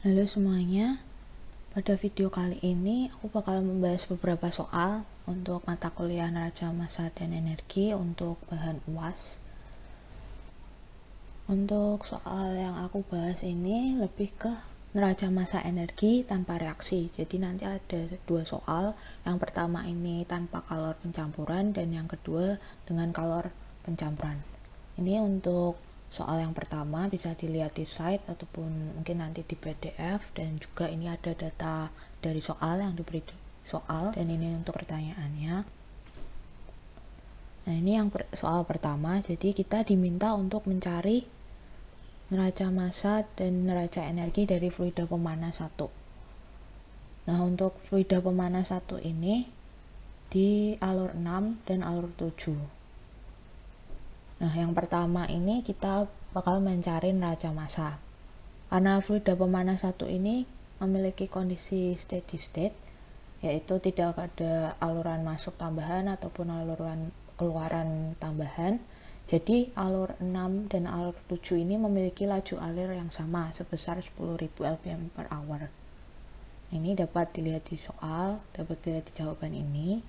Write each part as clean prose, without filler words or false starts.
Halo semuanya, pada video kali ini aku bakal membahas beberapa soal untuk mata kuliah neraca massa dan energi untuk bahan UAS. Untuk soal yang aku bahas ini lebih ke neraca massa energi tanpa reaksi. Jadi nanti ada dua soal, yang pertama ini tanpa kalor pencampuran dan yang kedua dengan kalor pencampuran. Ini untuk soal yang pertama bisa dilihat di slide ataupun mungkin nanti di PDF, dan juga ini ada data dari soal yang diberi soal, dan ini untuk pertanyaannya. Nah, ini yang soal pertama. Jadi kita diminta untuk mencari neraca massa dan neraca energi dari fluida pemanas 1. Nah, untuk fluida pemanas 1 ini di alur 6 dan alur 7. Nah, yang pertama ini kita bakal mencari neraca massa. Karena fluida pemanas 1 ini memiliki kondisi steady state, yaitu tidak ada aluran masuk tambahan ataupun aluran keluaran tambahan. Jadi alur 6 dan alur 7 ini memiliki laju alir yang sama sebesar 10.000 lbm per hour. Ini dapat dilihat di soal, dapat dilihat di jawaban ini.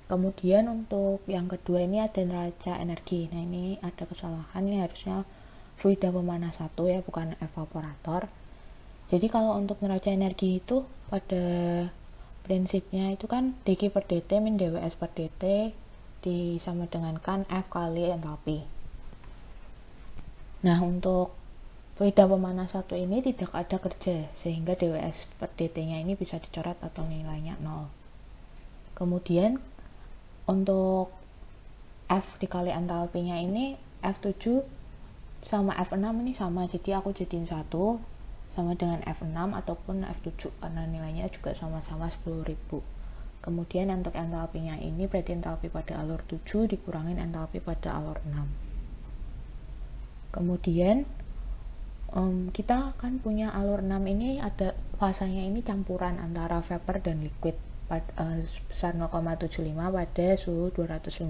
Kemudian untuk yang kedua ini ada neraca energi. Nah, ini ada kesalahan, ini harusnya fluida pemanas 1 ya, bukan evaporator. Jadi kalau untuk neraca energi itu pada prinsipnya itu kan dq per dt min dws per dt disama dengan kan F kali entalpi. Nah, untuk fluida pemanas 1 ini tidak ada kerja, sehingga dws per dt nya ini bisa dicoret atau nilainya 0. Kemudian untuk F dikali entalpinya ini F7 sama F6 ini sama, jadi aku jadiin 1 sama dengan F6 ataupun F7 karena nilainya juga sama-sama 10.000. Kemudian untuk entalpinya ini berarti entalpi pada alur 7 dikurangin entalpi pada alur 6. Kemudian kita kan punya alur 6 ini ada fasanya ini campuran antara vapor dan liquid sebesar 0,75 pada suhu 250.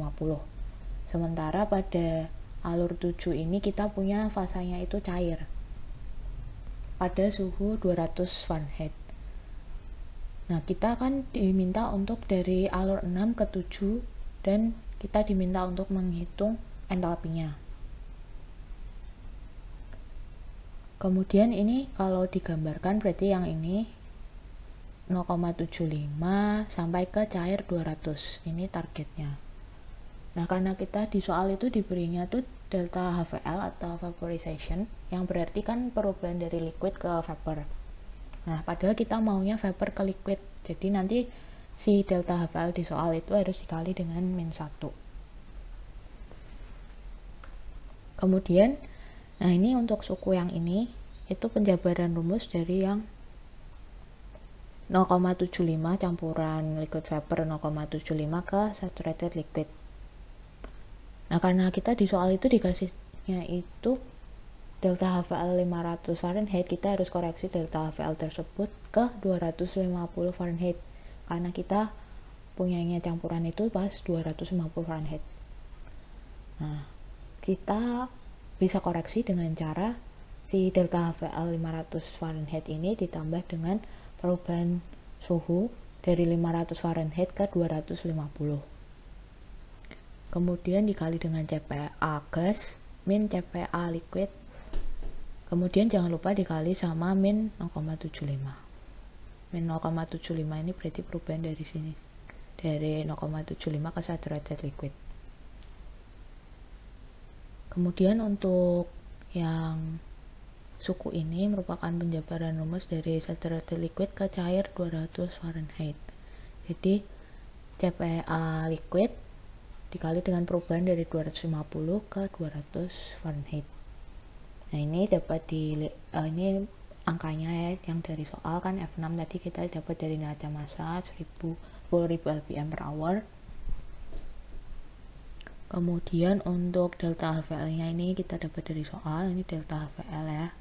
Sementara pada alur 7 ini kita punya fasanya itu cair pada suhu 200 Fahrenheit. Nah, kita kan diminta untuk dari alur 6 ke 7 dan kita diminta untuk menghitung entalpinya. Kemudian ini kalau digambarkan berarti yang ini 0,75 sampai ke cair 200. Ini targetnya. Nah, karena kita di soal itu diberinya tuh delta HVL atau vaporization, yang berarti kan perubahan dari liquid ke vapor. Nah, padahal kita maunya vapor ke liquid. Jadi nanti si delta HVL di soal itu harus dikali dengan min 1. Kemudian, nah ini untuk suku yang ini, itu penjabaran rumus dari yang 0,75 campuran liquid vapor 0,75 ke saturated liquid. Nah, karena kita di soal itu dikasihnya itu delta HVL 500 Fahrenheit, kita harus koreksi delta HVL tersebut ke 250 Fahrenheit karena kita punyanya campuran itu pas 250 Fahrenheit. Nah, kita bisa koreksi dengan cara si delta HVL 500 Fahrenheit ini ditambah dengan perubahan suhu dari 500 Fahrenheit ke 250. Kemudian dikali dengan CPA gas min CPA liquid. Kemudian jangan lupa dikali sama min 0,75. Min 0,75 ini berarti perubahan dari sini, dari 0,75 ke saturated liquid. Kemudian untuk yang suku ini merupakan penjabaran rumus dari saturated liquid ke cair 200 Fahrenheit. Jadi CPA liquid dikali dengan perubahan dari 250 ke 200 Fahrenheit. Nah, ini dapat ini angkanya ya, yang dari soal kan F6 tadi kita dapat dari neraca massa 10.000 lbm per hour. Kemudian untuk delta HVL nya ini kita dapat dari soal, ini delta HVL ya.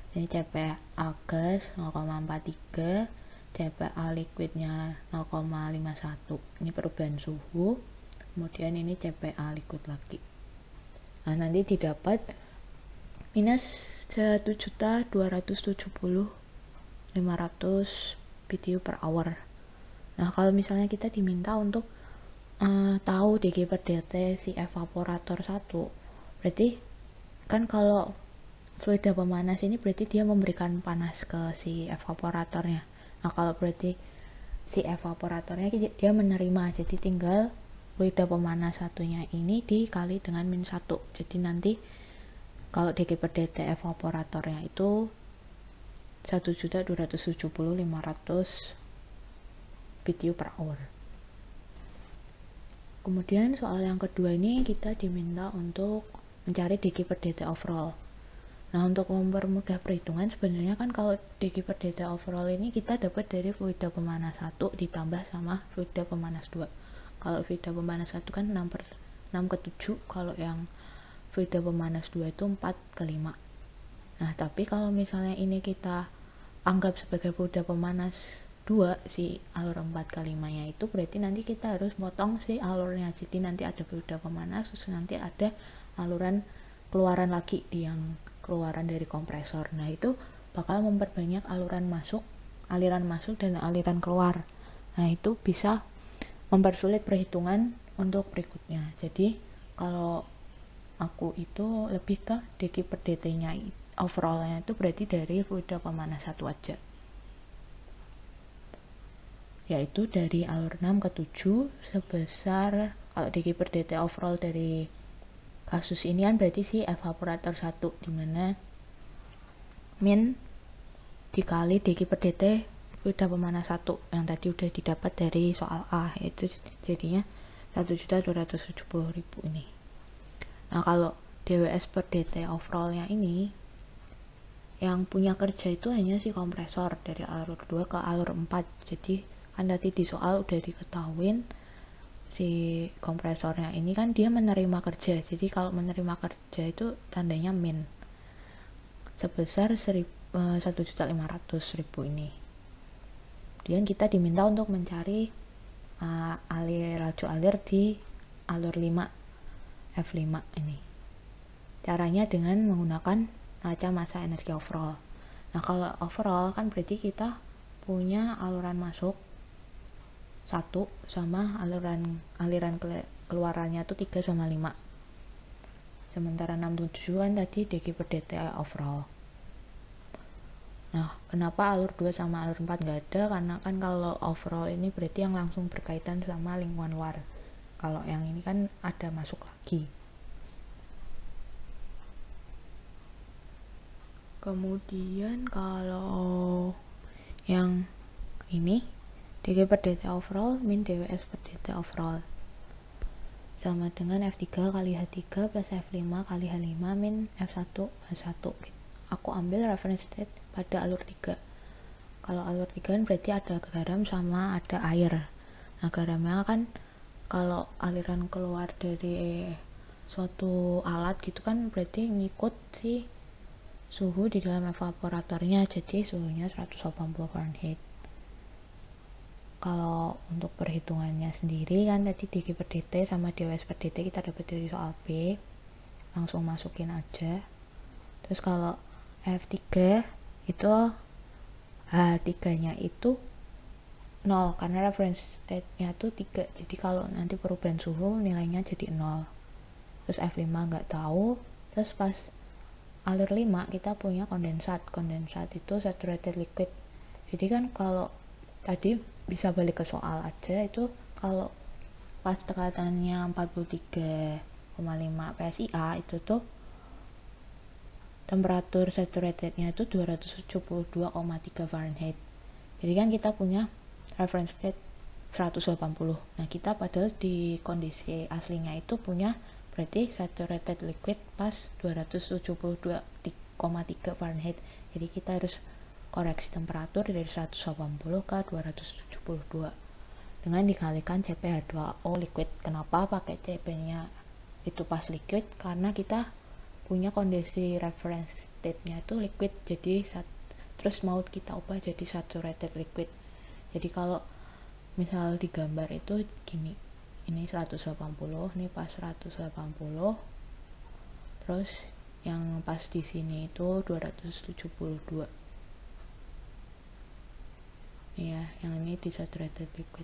Ini CPA gas 0,43, CPA liquidnya 0,51. Ini perubahan suhu. Kemudian ini CPA liquid lagi. Nah, nanti didapat minus 1.270.500 BTU per hour. Nah, kalau misalnya kita diminta untuk tahu dg per dt si evaporator 1, berarti kan kalau fluida pemanas ini berarti dia memberikan panas ke si evaporatornya. Nah, kalau berarti si evaporatornya dia menerima, jadi tinggal fluida pemanas satunya ini dikali dengan min 1. Jadi nanti kalau dg per dt evaporatornya itu 1.270.500 BTU per hour. Kemudian soal yang kedua ini kita diminta untuk mencari dg per dt overall. Nah, untuk mempermudah perhitungan sebenarnya kan kalau dg per dt overall ini kita dapat dari fluida pemanas 1 ditambah sama fluida pemanas 2. Kalau fluida pemanas 1 kan 6 ke 7, kalau yang fluida pemanas 2 itu 4 ke 5. Nah, tapi kalau misalnya ini kita anggap sebagai fluida pemanas 2, si alur 4 ke 5 nya itu berarti nanti kita harus potong si alurnya. Jadi nanti ada fluida pemanas, terus nanti ada aluran keluaran lagi di yang keluaran dari kompresor. Nah, itu bakal memperbanyak aliran masuk dan aliran keluar. Nah, itu bisa mempersulit perhitungan untuk berikutnya. Jadi kalau aku itu lebih ke dg per dt nya overallnya itu berarti dari fluida pemanas 1 aja, yaitu dari alur 6 ke 7 sebesar, kalau dg per dt overall dari kasus ini kan berarti si evaporator 1, dimana min dikali dg per dt fluida pemanas 1 yang tadi udah didapat dari soal A, yaitu jadinya 1.270.000 ini. Nah, kalau dws per dt overallnya ini yang punya kerja itu hanya si kompresor dari alur 2 ke alur 4. Jadi kan tadi di soal udah diketahuin si kompresornya ini kan dia menerima kerja. Jadi kalau menerima kerja itu tandanya min sebesar 1.500.000 ini. Kemudian kita diminta untuk mencari laju alir di alur 5 F5 ini. Caranya dengan menggunakan neraca massa energi overall. Nah, kalau overall kan berarti kita punya aluran masuk 1 sama aliran keluarannya itu 3 sama 5. Sementara 6-7 kan tadi dg per dt overall. Nah, kenapa alur 2 sama alur 4 nggak ada? Karena kan kalau overall ini berarti yang langsung berkaitan sama lingkungan luar. Kalau yang ini kan ada masuk lagi. Kemudian kalau yang ini dg per dt overall min dws per dt overall sama dengan F3 kali H3 plus F5 kali H5 min F1 H1. Aku ambil reference state pada alur 3. Kalau alur 3 kan berarti ada garam sama ada air. Nah, garamnya kan kalau aliran keluar dari suatu alat gitu kan berarti ngikut si suhu di dalam evaporatornya, jadi suhunya 180 Fahrenheit. Kalau untuk perhitungannya sendiri kan tadi dg per dt sama dws per dt kita dapat dari soal B, langsung masukin aja. Terus kalau F3 itu H3 nya itu 0 karena reference state-nya itu 3, jadi kalau nanti perubahan suhu nilainya jadi 0. Terus F5 nggak tahu. Terus pas alur 5 kita punya kondensat itu saturated liquid. Jadi kan kalau tadi bisa balik ke soal aja, itu kalau pas tekatannya 43,5 PSIA itu tuh temperatur saturatednya itu 272,3 Fahrenheit. Jadi kan kita punya reference state 180. Nah, kita padahal di kondisi aslinya itu punya berarti saturated liquid pas 272,3 Fahrenheit. Jadi kita harus koreksi temperatur dari 180 ke 272 dengan dikalikan CpH2O liquid. Kenapa pakai CP-nya itu pas liquid? Karena kita punya kondisi reference state-nya itu liquid, jadi terus mau kita ubah jadi saturated liquid. Jadi kalau misal di gambar itu gini, ini 180, ini pas 180, terus yang pas di sini itu 272 ya, yang ini desaturated liquid.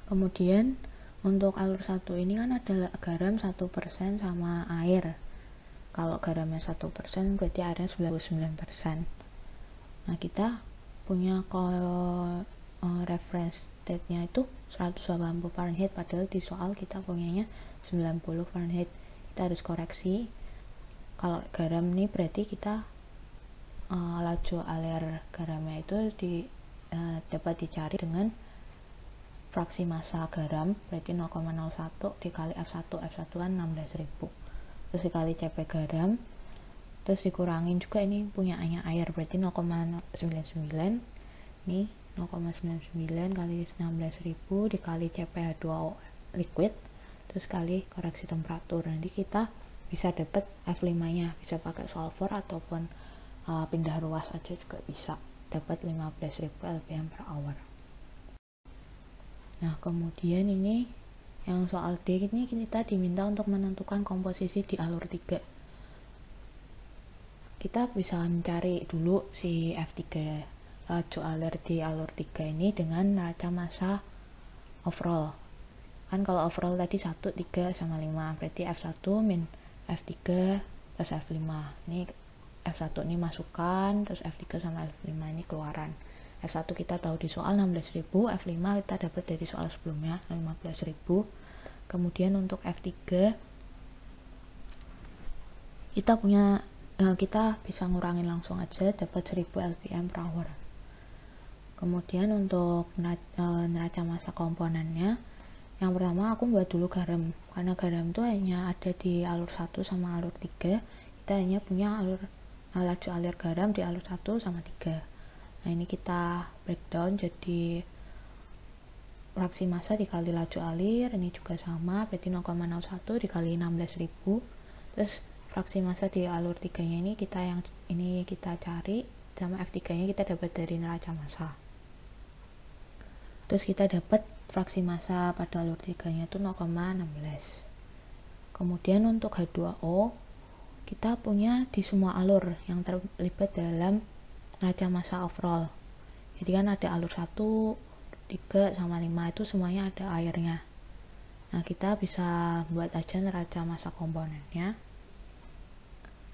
Kemudian untuk alur 1 ini kan ada garam 1% sama air. Kalau garamnya 1% berarti airnya 99%. Nah, kita punya reference state-nya itu 180 Fahrenheit, padahal di soal kita punyanya 90 Fahrenheit. Kita harus koreksi. Kalau garam nih berarti kita laju alir garamnya itu dapat dicari dengan fraksi massa garam, berarti 0,01 dikali F1 kan 16.000, terus dikali Cp garam, terus dikurangin juga ini punya air, berarti 0,99, nih 0,99 kali 16.000 dikali CpH2O liquid, terus kali koreksi temperatur. Nanti kita bisa dapat F5 nya, bisa pakai solver ataupun pindah ruas aja juga bisa, dapat 15.000 lpm per hour. Nah, kemudian ini yang soal D ini kita diminta untuk menentukan komposisi di alur 3. Kita bisa mencari dulu si F3, laju alir di alur 3 ini dengan neraca massa overall. Kan kalau overall tadi 1, 3, sama 5, berarti F1 min F3 plus F5. Ini F1 ini masukan, terus F3 sama F5 ini keluaran. F1 kita tahu di soal 16.000, F5 kita dapat dari soal sebelumnya 15.000. Kemudian untuk F3 kita bisa ngurangin langsung aja, dapat 1000 lpm per hour. Kemudian untuk neraca massa komponennya, yang pertama aku buat dulu garam, karena garam itu hanya ada di alur 1 sama alur 3. Kita hanya punya laju alir garam di alur 1 sama 3. Nah, ini kita breakdown jadi fraksi massa dikali laju alir, ini juga sama, berarti 0,01 dikali 16.000. Terus fraksi massa di alur 3 nya ini kita cari, sama F3 nya kita dapat dari neraca massa. Terus kita dapat fraksi massa pada alur 3 nya itu 0,16. Kemudian untuk H2O kita punya di semua alur yang terlibat dalam neraca massa overall. Jadi kan ada alur 1, 3, sama 5 itu semuanya ada airnya. Nah, kita bisa buat aja neraca massa komponennya.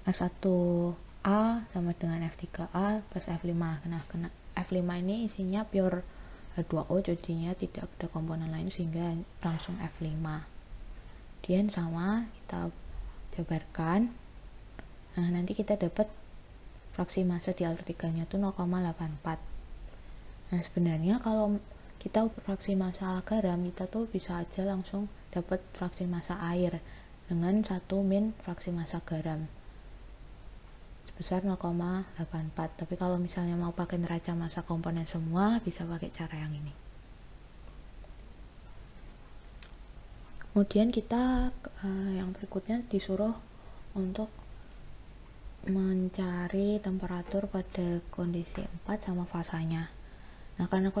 F1A sama dengan F3A plus F5. Nah, F5 ini isinya pure H2O, jadinya tidak ada komponen lain sehingga langsung F5. Kemudian sama, kita jabarkan. Nah, nanti kita dapat fraksi massa di alur 3 nya itu 0,84. Nah, sebenarnya kalau kita fraksi massa garam, kita tuh bisa aja langsung dapat fraksi massa air dengan 1 min fraksi massa garam sebesar 0,84. Tapi kalau misalnya mau pakai neraca massa komponen semua, bisa pakai cara yang ini. Kemudian kita yang berikutnya disuruh untuk mencari temperatur pada kondisi 4 sama fasanya. Nah, karena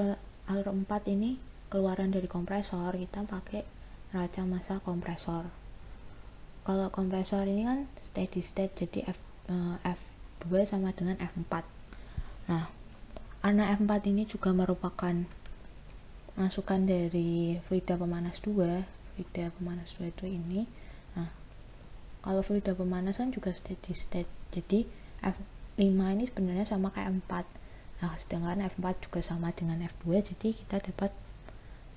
alur 4 ini keluaran dari kompresor, kita pakai neraca massa kompresor. Kalau kompresor ini kan steady state, jadi F2 sama dengan F4. Nah, karena F4 ini juga merupakan masukan dari fluida pemanas 2, itu ini. Nah, kalau fluida pemanasan juga steady state, jadi F5 ini sebenarnya sama kayak F4. Nah, sedangkan F4 juga sama dengan F2, jadi kita dapat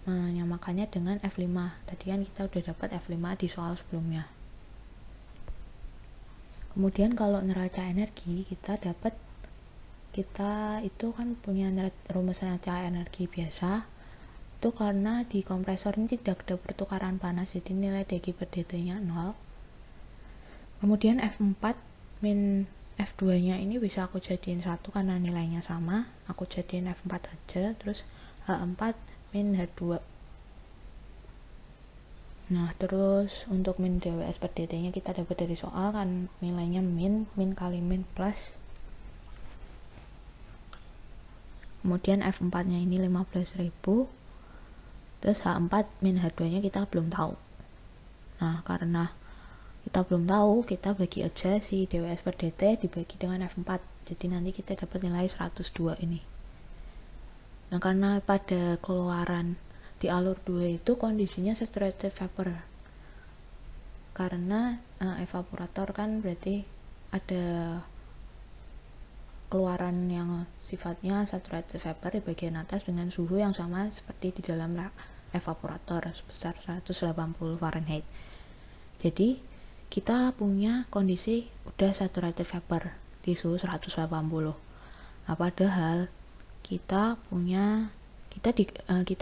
menyamakannya dengan F5. Tadi kan kita udah dapat F5 di soal sebelumnya. Kemudian kalau neraca energi, kita itu kan punya rumus neraca energi biasa. Itu karena di kompresor ini tidak ada pertukaran panas, jadi nilai dG per dt nya 0. Kemudian F4 min F2 nya ini bisa aku jadiin 1 karena nilainya sama, aku jadiin F4 aja, terus H4 min H2. Nah, terus untuk min dWs per dt nya kita dapat dari soal kan nilainya min kali min plus. Kemudian F4 nya ini 15.000, terus H4 min H2 nya kita belum tahu. Nah, karena kita belum tahu, kita bagi aja si dWs per dt dibagi dengan F4, jadi nanti kita dapat nilai 102 ini. Nah, karena pada keluaran di alur 2 itu kondisinya saturated vapor, karena evaporator kan berarti ada keluaran yang sifatnya saturated vapor di bagian atas dengan suhu yang sama seperti di dalam evaporator sebesar 180 Fahrenheit. Jadi kita punya kondisi udah saturated vapor di suhu 180. Nah, padahal kita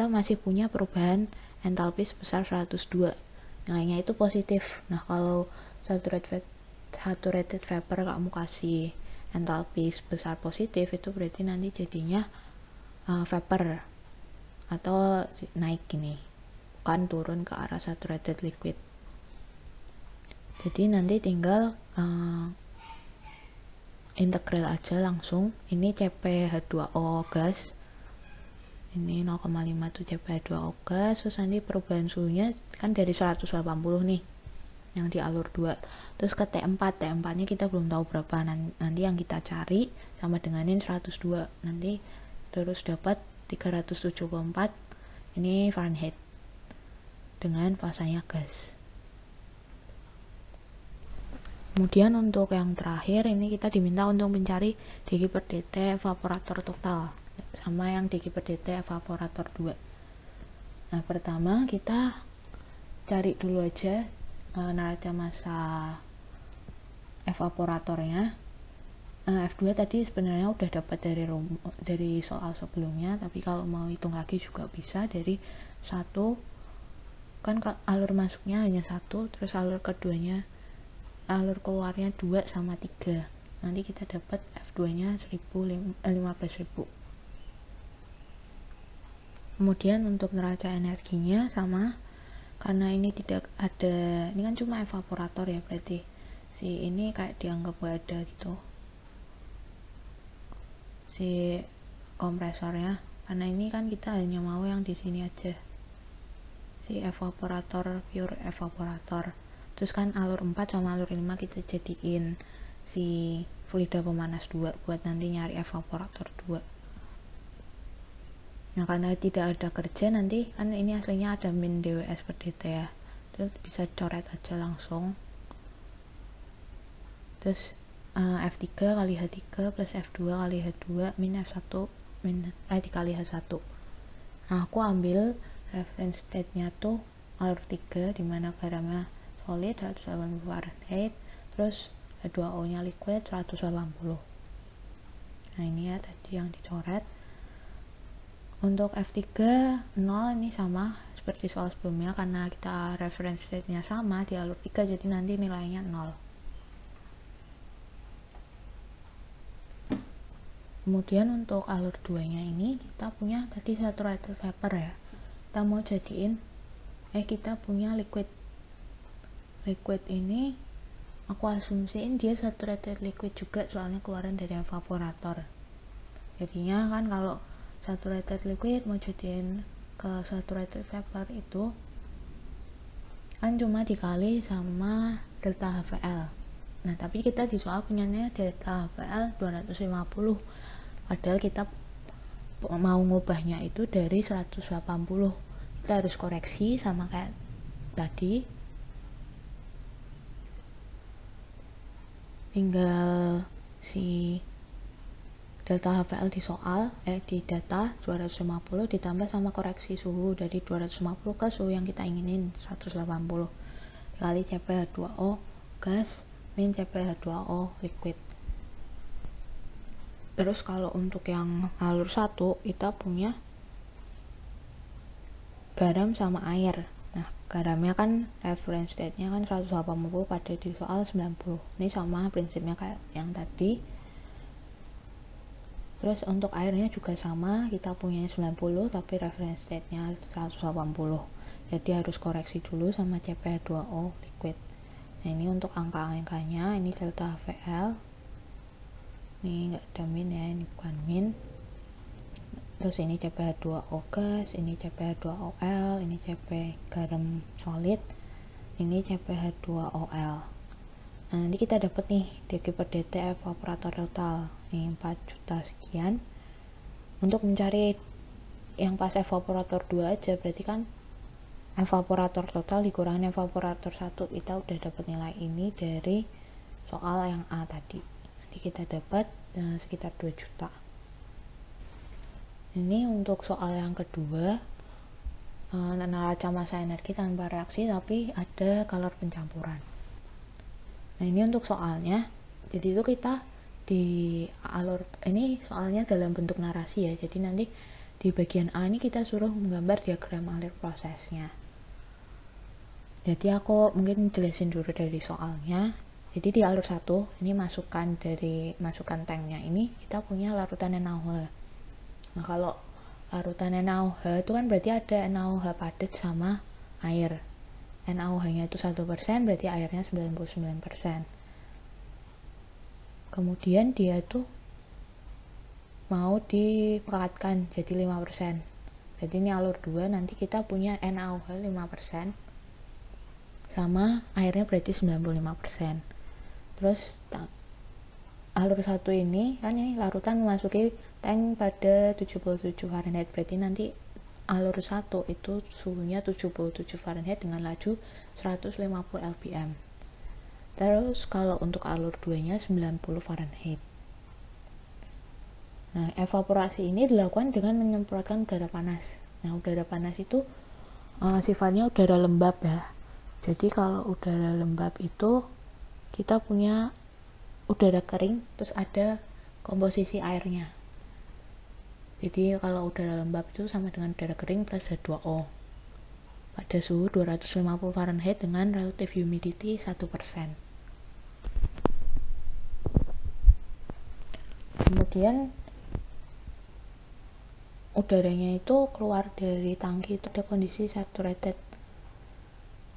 masih punya perubahan entalpi sebesar 102. Nilainya itu positif. Nah, kalau saturated vapor kamu kasih entalpi sebesar positif, itu berarti nanti jadinya vapor atau naik gini, bukan turun ke arah saturated liquid. Jadi nanti tinggal integral aja langsung. Ini CpH2O gas, ini 0,5 tuh CpH2O gas, terus nanti perubahan suhunya kan dari 180 nih yang di alur 2, terus ke T4 nya kita belum tahu berapa, nanti yang kita cari sama denganin 102, nanti terus dapat 374 ini Fahrenheit dengan fasanya gas. Kemudian untuk yang terakhir ini kita diminta untuk mencari dg per dt evaporator total sama yang dg per dt evaporator 2. Nah, pertama kita cari dulu aja neraca massa evaporatornya. F2 tadi sebenarnya udah dapat dari soal sebelumnya, tapi kalau mau hitung lagi juga bisa dari 1, kan alur masuknya hanya 1, terus alur keluarnya 2 sama 3, nanti kita dapat F2 nya 15.000. Kemudian untuk neraca energinya sama, karena ini tidak ada, ini kan cuma evaporator ya, berarti si ini kayak dianggap gak ada gitu, si kompresornya, karena ini kan kita hanya mau yang di sini aja, si evaporator, pure evaporator. Terus kan alur 4 sama alur 5 kita jadiin si fluida pemanas 2 buat nanti nyari evaporator 2. Nah, karena tidak ada kerja, nanti kan ini aslinya ada min dWs per dt ya, terus bisa coret aja langsung. Terus F3 kali H3 plus F2 kali H2 min F1 dikali H1. Nah, aku ambil reference state-nya tuh alur 3 dimana garamnya solid 180 Fahrenheit, terus H2O nya liquid 180. Nah, ini ya tadi yang dicoret. Untuk F3 0, ini sama seperti soal sebelumnya, karena kita reference state-nya sama di alur 3, jadi nanti nilainya 0. Kemudian untuk alur 2 nya ini kita punya tadi saturated vapor ya, kita mau jadiin kita punya liquid ini aku asumsiin dia saturated liquid juga, soalnya keluaran dari evaporator. Jadinya kan kalau saturated liquid mau jadiin ke saturated vapor itu kan cuma dikali sama delta HVL. Nah, tapi kita di soal punyanya delta HVL 250, padahal kita mau ngubahnya itu dari 180. Kita harus koreksi sama kayak tadi, tinggal si delta HVL di soal di data 250 ditambah sama koreksi suhu dari 250 ke suhu yang kita inginin 180 dikali CpH2O gas min CpH2O liquid. Terus kalau untuk yang alur 1 kita punya garam sama air. Nah, garamnya kan reference state-nya kan 180 pada di soal 90. Ini sama prinsipnya kayak yang tadi. Terus untuk airnya juga sama, kita punya 90 tapi reference state-nya 180. Jadi harus koreksi dulu sama CpH2O liquid. Nah, ini untuk angka-angkanya, ini delta HVL. Ini enggak ada min ya, ini bukan min. Terus ini CpH2O gas, ini CpH2OL, ini Cp garam solid. ini CpH2OL. Nah, nanti kita dapat nih dq per dt evaporator total nih 4 juta sekian. Untuk mencari yang pas evaporator 2 aja, berarti kan evaporator total dikurangi evaporator 1, kita udah dapat nilai ini dari soal yang A tadi. Nanti kita dapat sekitar 2 juta. Ini untuk soal yang kedua, neraca massa energi tanpa reaksi tapi ada kalor pencampuran. Nah, ini untuk soalnya. Jadi itu kita di ini soalnya dalam bentuk narasi ya. Jadi nanti di bagian A ini kita suruh menggambar diagram alir prosesnya. Jadi aku mungkin jelasin dulu dari soalnya. Jadi di alur 1 ini masukkan tanknya ini kita punya larutan NaOH. Nah, kalau larutan NaOH itu kan berarti ada NaOH padat sama air. NaOH-nya itu 1%, berarti airnya 99%. Kemudian dia tuh mau dipekatkan jadi 5%. Berarti ini alur 2, nanti kita punya NaOH 5% sama airnya berarti 95%. Terus alur 1 ini kan ini larutan memasuki tank pada 77 Fahrenheit, berarti nanti alur 1 itu suhunya 77 Fahrenheit dengan laju 150 lpm. Terus kalau untuk alur 2 nya 90 Fahrenheit. Nah, evaporasi ini dilakukan dengan menyemprotkan udara panas. Nah, udara panas itu sifatnya udara lembab ya. Jadi kalau udara lembab itu kita punya udara kering, terus ada komposisi airnya. Jadi kalau udara lembab itu sama dengan udara kering plus H2O pada suhu 250 Fahrenheit dengan relative humidity 1%. Kemudian udaranya itu keluar dari tangki itu ada kondisi saturated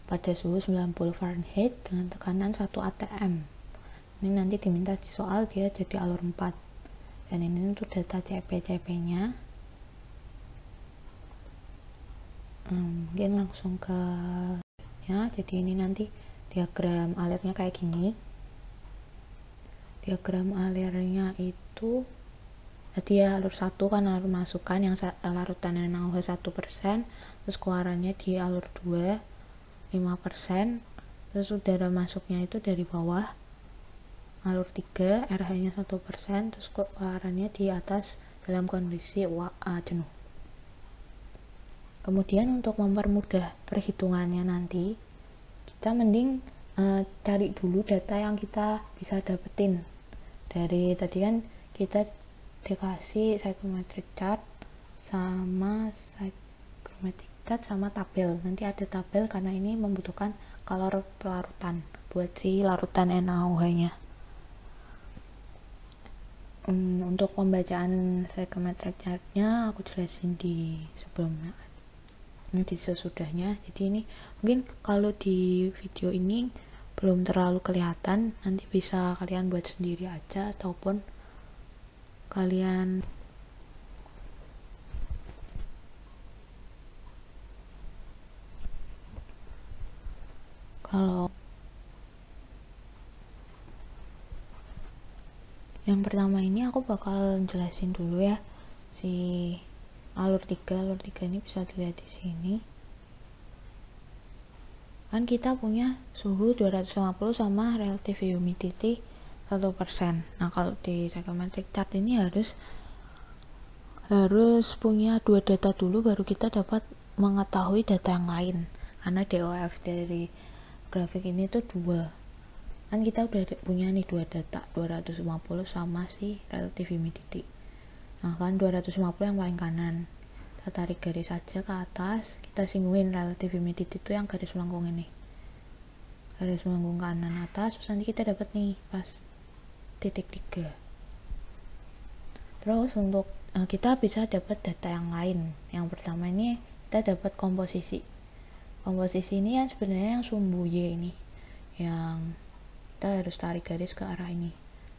pada suhu 90 Fahrenheit dengan tekanan 1 atm. Ini nanti diminta di soal dia jadi alur 4. Dan ini untuk data CP nya. Mungkin langsung ke ya. Jadi ini nanti diagram alirnya kayak gini. Diagram alirnya itu jadi ya alur 1 kan alur masukan yang larutan NaOH 1%, terus keluarannya di alur 2 5%, terus udara masuknya itu dari bawah alur 3 RH nya 1%, terus keluarannya di atas dalam kondisi jenuh. Kemudian untuk mempermudah perhitungannya nanti kita mending cari dulu data yang kita bisa dapetin dari tadi kan kita dikasih psychrometric chart sama tabel. Nanti ada tabel karena ini membutuhkan kalor pelarutan buat si larutan NaOH nya. Untuk pembacaan psychrometric chart-nya aku jelasin di sebelumnya, ini di sesudahnya. Jadi ini mungkin kalau di video ini belum terlalu kelihatan, nanti bisa kalian buat sendiri aja ataupun kalian kalau yang pertama ini aku bakal jelasin dulu ya si alur 3 ini bisa dilihat di sini. Kan kita punya suhu 250 sama relative humidity 1%. Nah, kalau di psychrometric chart ini harus punya 2 data dulu baru kita dapat mengetahui data yang lain. Karena DOF dari grafik ini tuh 2. Kan kita udah punya nih 2 data, 250 sama si relative humidity. Nah, kan 250 yang paling kanan. Kita tarik garis saja ke atas, kita singgungin relative humidity itu yang garis melengkung ini. Garis melengkung kanan atas, terus nanti kita dapat nih pas titik 3. Terus untuk kita bisa dapat data yang lain. Yang pertama ini kita dapat komposisi. Komposisi ini yang sebenarnya yang sumbu Y ini, yang kita harus tarik garis ke arah ini.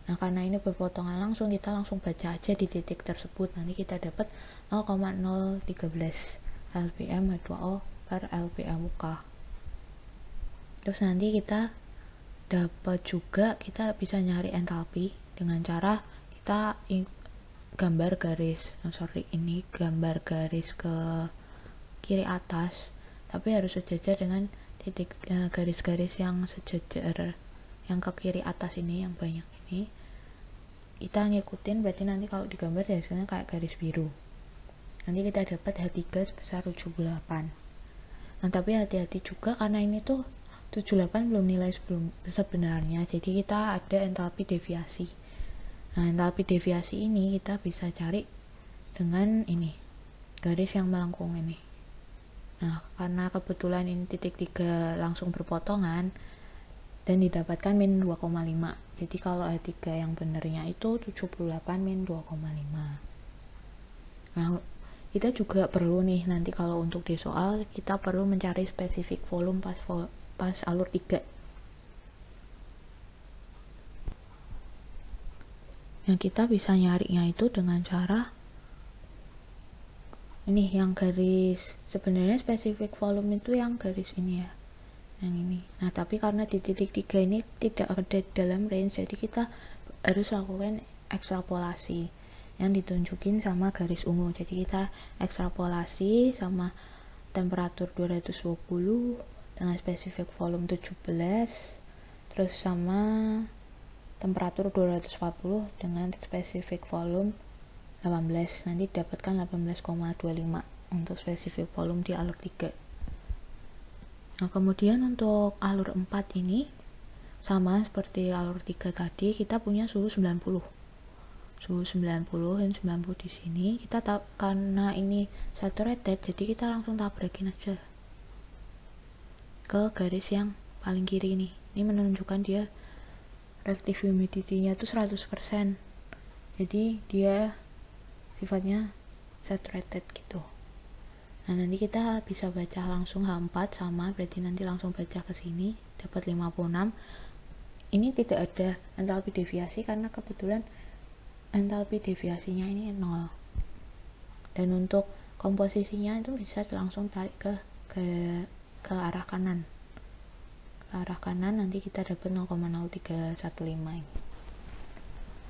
Nah, karena ini berpotongan langsung, kita langsung baca aja di titik tersebut. Nanti kita dapat 0,013 lpm H2O per lpm UK. Terus nanti kita dapat juga, kita bisa nyari entalpi dengan cara kita gambar garis, ini gambar garis ke kiri atas, tapi harus sejajar dengan titik garis-garis yang sejajar yang ke kiri atas ini, yang banyak ini kita ngikutin. Berarti nanti kalau digambar hasilnya kayak garis biru. Nanti kita dapat H3 sebesar 78. Nah tapi hati-hati juga karena ini tuh 78 belum nilai sebenarnya, jadi kita ada entalpi deviasi. Nah entalpi deviasi ini kita bisa cari dengan ini garis yang melengkung ini. Nah karena kebetulan ini titik 3 langsung berpotongan dan didapatkan min 2,5, jadi kalau H3 yang benernya itu 78 min 2,5. Nah kita juga perlu nih nanti kalau untuk di soal kita perlu mencari spesifik volume pas alur 3. Yang kita bisa nyarinya itu dengan cara ini, yang garis sebenarnya spesifik volume itu yang garis ini ya, yang ini. Nah tapi karena di titik 3 ini tidak ada dalam range, jadi kita harus lakukan ekstrapolasi yang ditunjukin sama garis ungu. Jadi kita ekstrapolasi sama temperatur 220 dengan spesifik volume 17, terus sama temperatur 240 dengan spesifik volume 18, nanti dapatkan 18,25 untuk spesifik volume di alur 3. Nah kemudian untuk alur 4 ini sama seperti alur 3 tadi, kita punya suhu 90 dan 90 di sini. Kita karena ini saturated, jadi kita langsung tabrakin aja ke garis yang paling kiri ini. Ini menunjukkan dia relative humidity-nya itu 100%, jadi dia sifatnya saturated gitu. Nah nanti kita bisa baca langsung H4 sama, berarti nanti langsung baca ke sini dapat 56. Ini tidak ada entalpi deviasi karena kebetulan entalpi deviasinya ini 0. Dan untuk komposisinya itu bisa langsung tarik ke arah kanan. Arah kanan nanti kita dapat 0,0315 ini.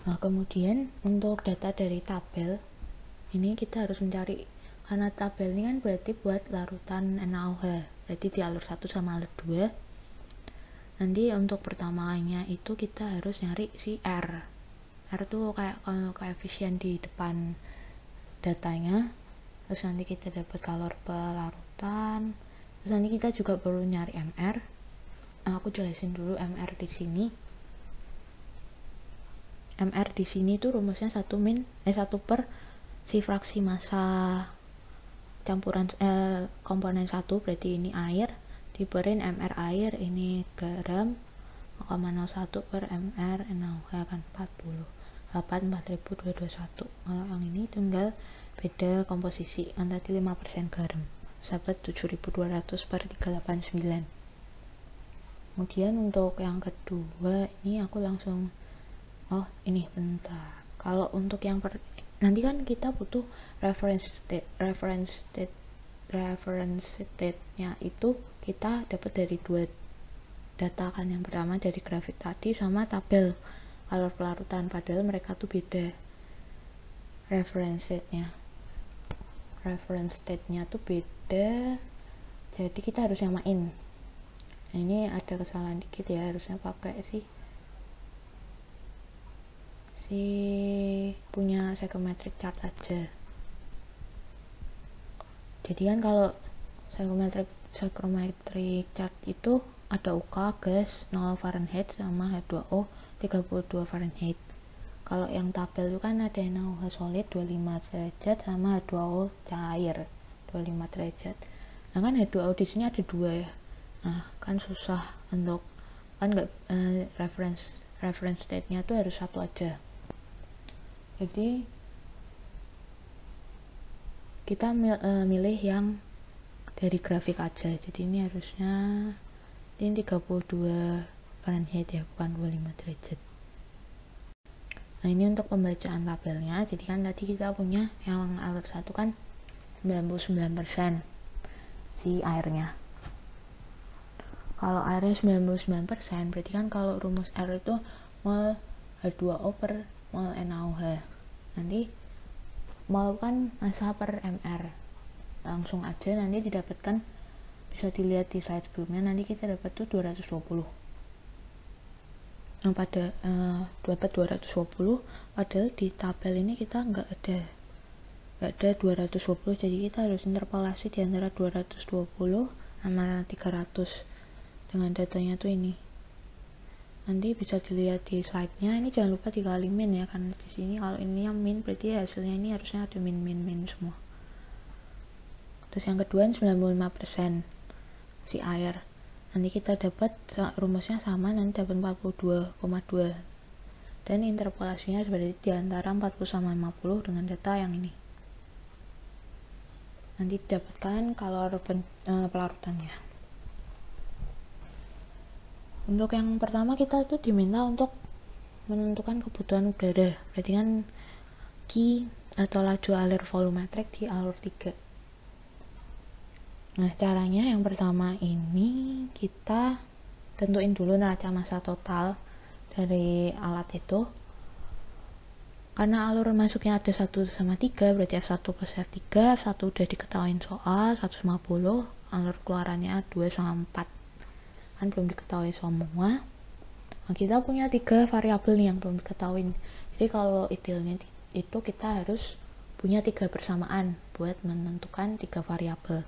Nah kemudian untuk data dari tabel ini kita harus mencari, karena tabel ini kan berarti buat larutan NaOH, berarti di alur 1 sama alur 2. Nanti untuk pertamanya itu kita harus nyari si R tuh kayak koefisien di depan datanya. Terus nanti kita dapat kalor pelarutan. Terus nanti kita juga perlu nyari MR. Aku jelasin dulu MR di sini. MR di sini tuh rumusnya 1 per si fraksi massa campuran komponen 1, berarti ini air diberin MR air, ini garam 0,01 per MR NaOH kan 40,221. Kalau yang ini tinggal beda komposisi, yang tadi 5% garam, dapat 7200 per 389. Kemudian untuk yang kedua ini aku langsung ini bentar. Kalau untuk yang nanti kan kita butuh reference state-nya itu kita dapat dari dua data kan, yang pertama dari grafik tadi sama tabel kalor pelarutan, padahal mereka tuh beda. Reference state-nya tuh beda, jadi kita harus nyamain. Nah ini ada kesalahan dikit ya, harusnya pakai si punya psychometric chart aja. Jadi kan kalau psychometric chart itu ada UK gas 0 Fahrenheit sama H2O 32 Fahrenheit. Kalau yang tabel itu kan ada NaOH solid 25 derajat sama H2O cair 25 derajat. Nah kan H2O di sini ada 2 ya. Nah kan susah untuk kan nggak reference state-nya tuh harus satu aja. Jadi kita milih yang dari grafik aja. Jadi ini harusnya ini 32 Fahrenheit ya, bukan 25 derajat. Nah ini untuk pembacaan tabelnya. Jadi kan tadi kita punya yang alur 1 kan 99% si airnya. Kalau airnya 99%, berarti kan kalau rumus R itu mol H2O per mol NaOH. Nanti mol kan massa per mR. Langsung aja nanti didapatkan, bisa dilihat di slide sebelumnya, nanti kita dapat tuh 220. Nah, pada dapat 220, padahal di tabel ini kita nggak ada 220, jadi kita harus interpolasi di antara 220 sama 300 dengan datanya tuh ini. Nanti bisa dilihat di slide-nya. Ini jangan lupa dikali min ya, karena di sini kalau ini yang min berarti hasilnya ini harusnya ada min semua. Terus yang kedua 95% si air. Nanti kita dapat rumusnya sama, nanti dapat 42,2. Dan interpolasinya berarti di antara 40 sama 50 dengan data yang ini. Nanti didapatkan kalor pelarutannya. Untuk yang pertama kita tuh diminta untuk menentukan kebutuhan udara. Berarti kan Q atau laju alir volumetrik di alur 3. Nah, caranya yang pertama ini kita tentuin dulu neraca massa total dari alat itu. Karena alur masuknya ada 1 sama 3, berarti F1 plus F3. F1 udah diketahuin soal 150, alur keluarannya 2 sama 4. Kan belum diketahui semua. Nah, kita punya 3 variabel nih yang belum diketahui. Jadi kalau idealnya itu kita harus punya 3 persamaan buat menentukan 3 variabel.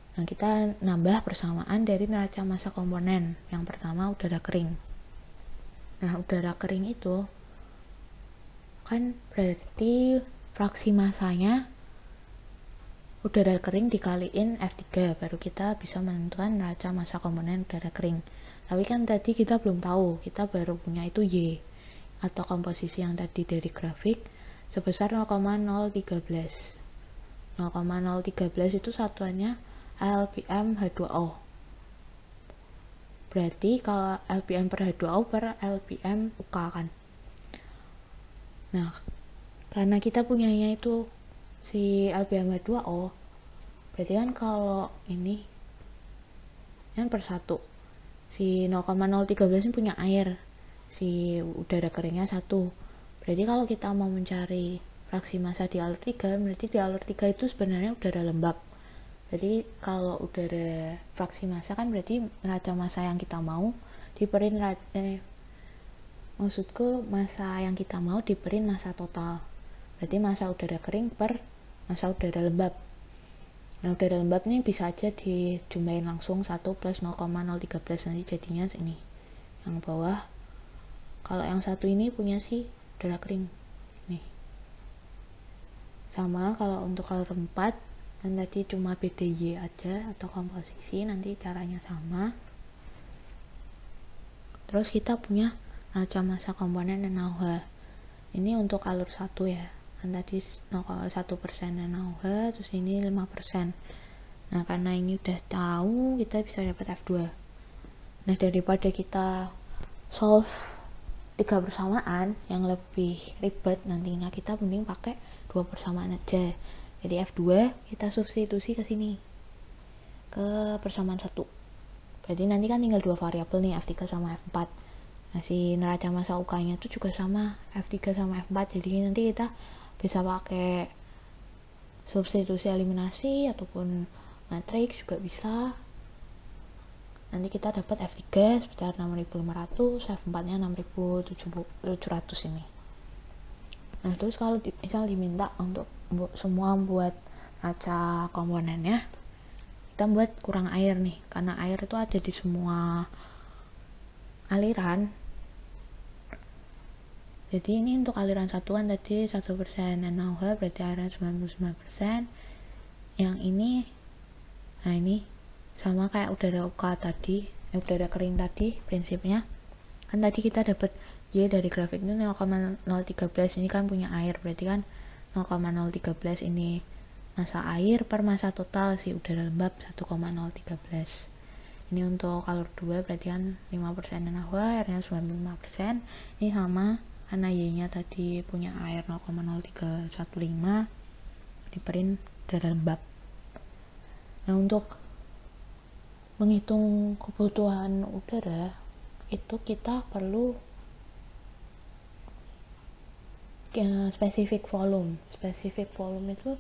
Nah, kita nambah persamaan dari neraca massa komponen. Yang pertama udara kering. Nah, udara kering itu kan berarti fraksi massanya udara kering dikaliin F3, baru kita bisa menentukan neraca massa komponen udara kering. Tapi kan tadi kita belum tahu, kita baru punya itu Y atau komposisi yang tadi dari grafik sebesar 0,013. 0,013 itu satuannya LPM H2O. Berarti kalau LPM per H2O per LPM UK kan. Nah, karena kita punyanya itu si LPM H2O, berarti kan kalau ini yang per 1, si 0,013 ini punya air, si udara keringnya 1. Berarti kalau kita mau mencari fraksi massa di alur 3, berarti di alur 3 itu sebenarnya udara lembab. Berarti kalau udara fraksi massa kan berarti neraca massa yang kita mau diperin maksudku massa yang kita mau diperin massa total. Berarti massa udara kering per massa udara lembab. Nah, udara lembab ini bisa aja dijumlahin langsung 1 plus 0,013, nanti jadinya ini yang bawah. Kalau yang satu ini punya si udara kering nih. Sama kalau untuk alur 4, dan tadi cuma beda Y aja atau komposisi, nanti caranya sama. Terus kita punya neraca massa komponen NaOH. Ini untuk alur 1 ya, kan tadi 0,1% NaOH, terus ini 5%. Nah, karena ini udah tahu, kita bisa dapat F2. Nah, daripada kita solve 3 persamaan yang lebih ribet nantinya, kita mending pakai 2 persamaan aja. Jadi F2 kita substitusi ke sini, ke persamaan 1. Berarti nanti kan tinggal 2 variabel nih, F3 sama F4. Nah, si neraca massa UK-nya itu juga sama, F3 sama F4. Jadi nanti kita bisa pakai substitusi eliminasi ataupun matriks juga bisa. Nanti kita dapat F3 sebesar 6.500, F4-nya 6.700 ini. Nah, terus kalau misal diminta untuk semua buat neraca komponennya, kita buat kurang air nih, karena air itu ada di semua aliran. Jadi ini untuk aliran satuan tadi 1% NaOH, berarti airnya 99%. Yang ini, nah ini sama kayak udara UK tadi, udara kering tadi prinsipnya. Kan tadi kita dapat Y dari grafik ini 0,013, ini kan punya air, berarti kan 0,013 ini massa air per massa total si udara lembab 1,013. Ini untuk alur 2 berarti kan 5% NaOH, airnya 95%. Ini sama karena Y nya tadi punya air 0,0315 diperin udara lembab. Nah, untuk menghitung kebutuhan udara itu kita perlu spesifik volume itu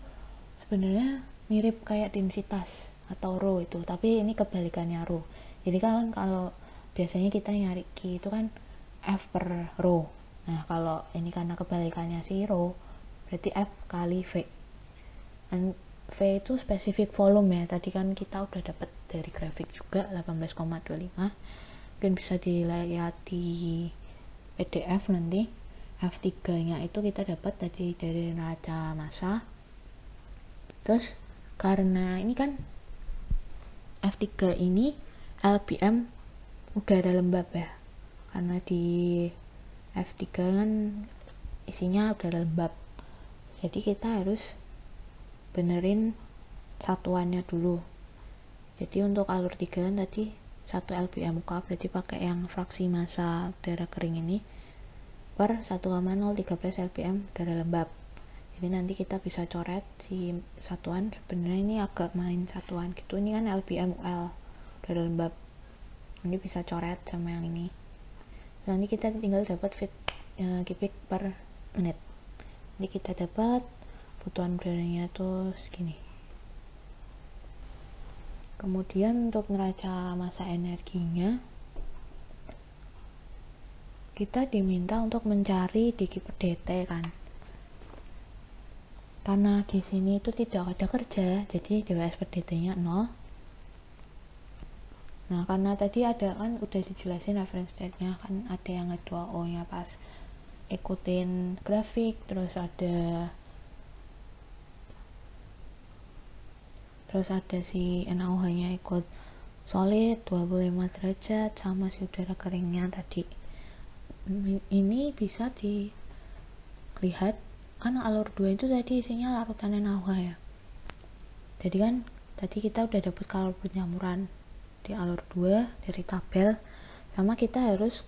sebenarnya mirip kayak densitas atau rho itu, tapi ini kebalikannya rho. Jadi kan kalau biasanya kita nyari Q itu kan F per rho. Nah kalau ini karena kebalikannya si rho, berarti F kali V. Dan V itu spesifik volume ya, tadi kan kita udah dapat dari grafik juga 18,25. Mungkin bisa dilihat di PDF nanti. F3 nya itu kita dapat tadi dari neraca massa. Terus karena ini kan F3 ini LBM udara lembab ya, karena di F3 kan isinya udara lembab, jadi kita harus benerin satuannya dulu. Jadi untuk alur 3 kan tadi 1 LBMK, berarti pakai yang fraksi massa udara kering ini per 1,013 LBM udara lembab. Jadi nanti kita bisa coret si satuan, sebenarnya ini agak main satuan gitu, ini kan LBM UL udara lembab, ini bisa coret sama yang ini. Nanti kita tinggal dapat feet kubik per menit. Jadi kita dapat kebutuhan udaranya tuh segini. Kemudian untuk neraca massa energinya, kita diminta untuk mencari dg per dt kan. Karena di sini itu tidak ada kerja, jadi dws per dt nya 0. Nah karena tadi ada kan udah dijelasin reference state-nya kan, ada yang H2O nya pas ikutin grafik, terus ada si NaOH nya ikut solid 25 derajat sama si udara keringnya tadi. Ini bisa dilihat karena alur 2 itu tadi isinya larutan NaOH ya. Jadi kan tadi kita udah dapat kalor penyamuran di alur 2 dari tabel, sama kita harus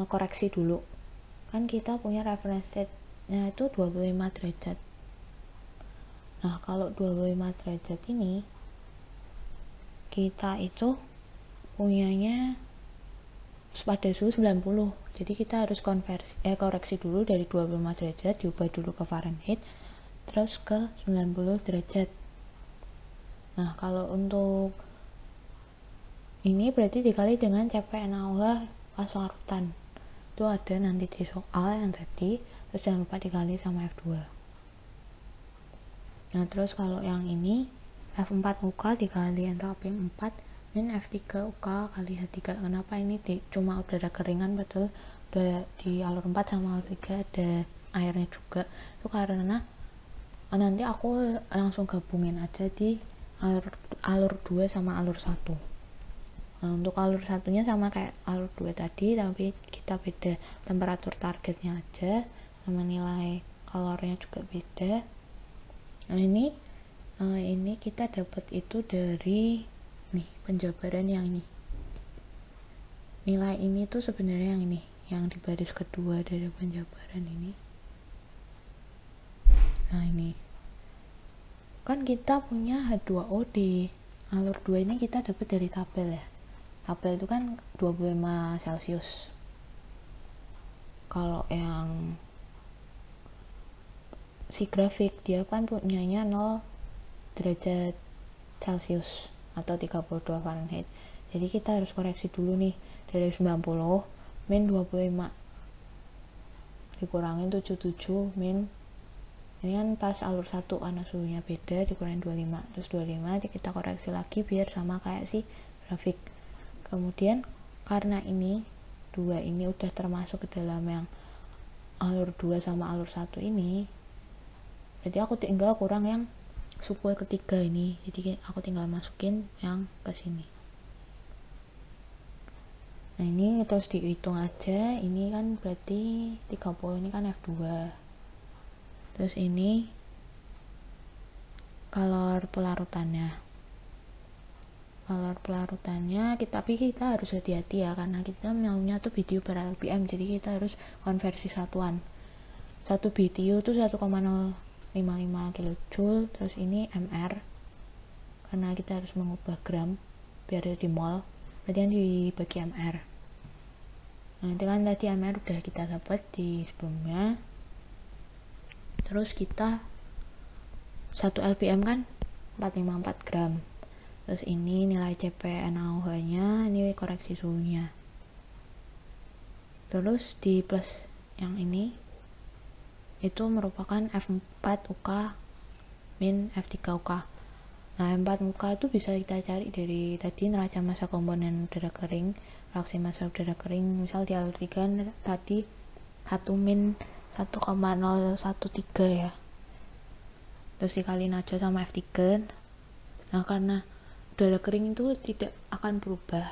koreksi dulu. Kan kita punya reference state-nya itu 25 derajat. Nah, kalau 25 derajat ini kita itu punyanya pada suhu 90. Jadi kita harus koreksi dulu dari 25 derajat diubah dulu ke Fahrenheit terus ke 90 derajat. Nah, kalau untuk ini berarti dikali dengan Cp NaOH pas larutan. Itu ada nanti di soal yang tadi, terus jangan lupa dikali sama F2. Nah, terus kalau yang ini F4 UK dikali entalpi 4 min F3 UK kali H3. Kenapa ini cuma udara keringan, padahal udah di alur 4 sama alur 3 ada airnya juga. Itu karena nanti aku langsung gabungin aja di alur 2 sama alur 1. Nah, untuk alur satunya sama kayak alur 2 tadi, tapi kita beda temperatur targetnya aja, sama nilai kalornya juga beda. Nah ini kita dapat itu dari nih penjabaran yang ini. Nilai ini tuh sebenarnya yang ini, yang di baris kedua dari penjabaran ini. Nah ini kan kita punya H2O di alur 2 ini kita dapat dari tabel ya. Tabel itu kan 25 Celcius. Kalau yang si grafik dia kan punyanya 0 derajat Celcius atau 32 Fahrenheit. Jadi kita harus koreksi dulu nih, dari 90 min 25 dikurangin 77 min, ini kan pas alur 1 karena suhunya beda, dikurangin 25, terus 25 kita koreksi lagi biar sama kayak si grafik. Kemudian karena ini 2 ini udah termasuk ke dalam yang alur 2 sama alur 1 ini, berarti aku tinggal kurang yang suku ketiga ini, jadi aku tinggal masukin yang ke sini. Nah ini terus dihitung aja, ini kan berarti 30 ini kan F2, terus ini kalor pelarutannya, tapi kita harus hati-hati ya, karena kita maunya tuh BTU per LBM, jadi kita harus konversi satuan. 1 BTU tuh 1,055 kJ, terus ini MR karena kita harus mengubah gram. biar di mol, berarti yang dibagi MR. Nah itu kan tadi MR udah kita dapat di sebelumnya. Terus kita 1 LPM kan 454 gram. Terus ini nilai CpNaOH nya, ini koreksi suhunya. Terus di plus yang ini itu merupakan F4 UK min F3 UK. Nah, F4 UK itu bisa kita cari dari tadi neraca massa komponen udara kering, reaksi massa udara kering, misal di alur 3 tadi 1 min 1,013 ya. Terus dikaliin aja sama F3. Nah, karena udara kering itu tidak akan berubah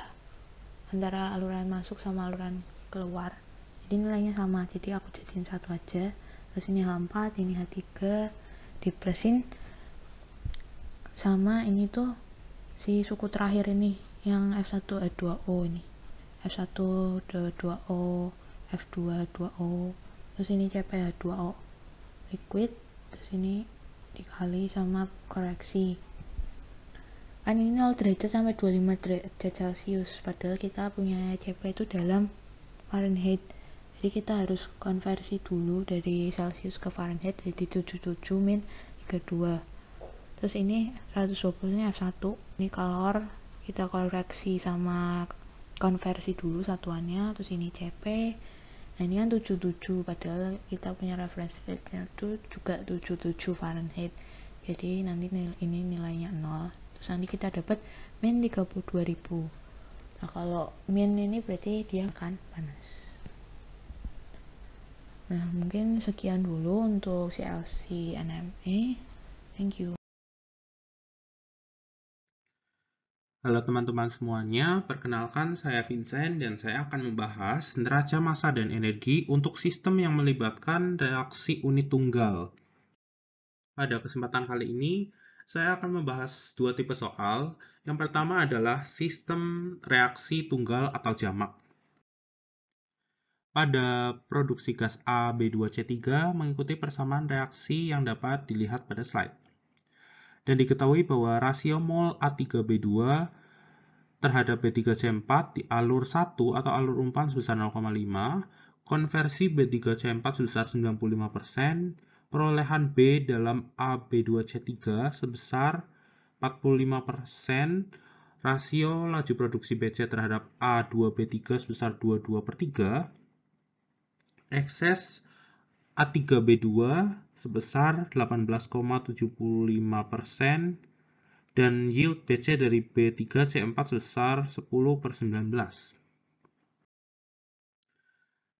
antara aluran masuk sama aluran keluar. Jadi nilainya sama, jadi aku jadiin satu aja. Terus ini H4, ini H3, diplusin sama ini tuh si suku terakhir ini yang F1E2O ini, F1 2O, F2 2O, terus ini CpH2O liquid, terus ini dikali sama koreksi. Kan ini 0 derajat sampai 25 derajat Celcius, padahal kita punya Cp itu dalam Fahrenheit, jadi kita harus konversi dulu dari Celcius ke Fahrenheit, jadi 77 min 32. Terus ini 120 ini F1, ini kalor, kita koreksi sama konversi dulu satuannya. Terus ini Cp, nah ini kan 77, padahal kita punya reference rate-nya itu juga 77 Fahrenheit, jadi nanti ini nilainya 0. Terus nanti kita dapat min 32.000. Nah kalau min ini berarti dia akan panas. Nah mungkin sekian dulu untuk CLC NME. Thank you. Halo teman-teman semuanya, perkenalkan saya Vincent dan saya akan membahas neraca massa dan energi untuk sistem yang melibatkan reaksi unit tunggal. Pada kesempatan kali ini, saya akan membahas dua tipe soal. Yang pertama adalah sistem reaksi tunggal atau jamak. Pada produksi gas A, B2C3 mengikuti persamaan reaksi yang dapat dilihat pada slide. Dan diketahui bahwa rasio mol A3B2 terhadap B3C4 di alur 1 atau alur umpan sebesar 0,5, konversi B3C4 sebesar 95%, perolehan B dalam AB2C3 sebesar 45%, rasio laju produksi BC terhadap A2B3 sebesar 22/3, ekses A3B2 sebesar 18,75%, dan yield BC dari B3C4 sebesar 10/19.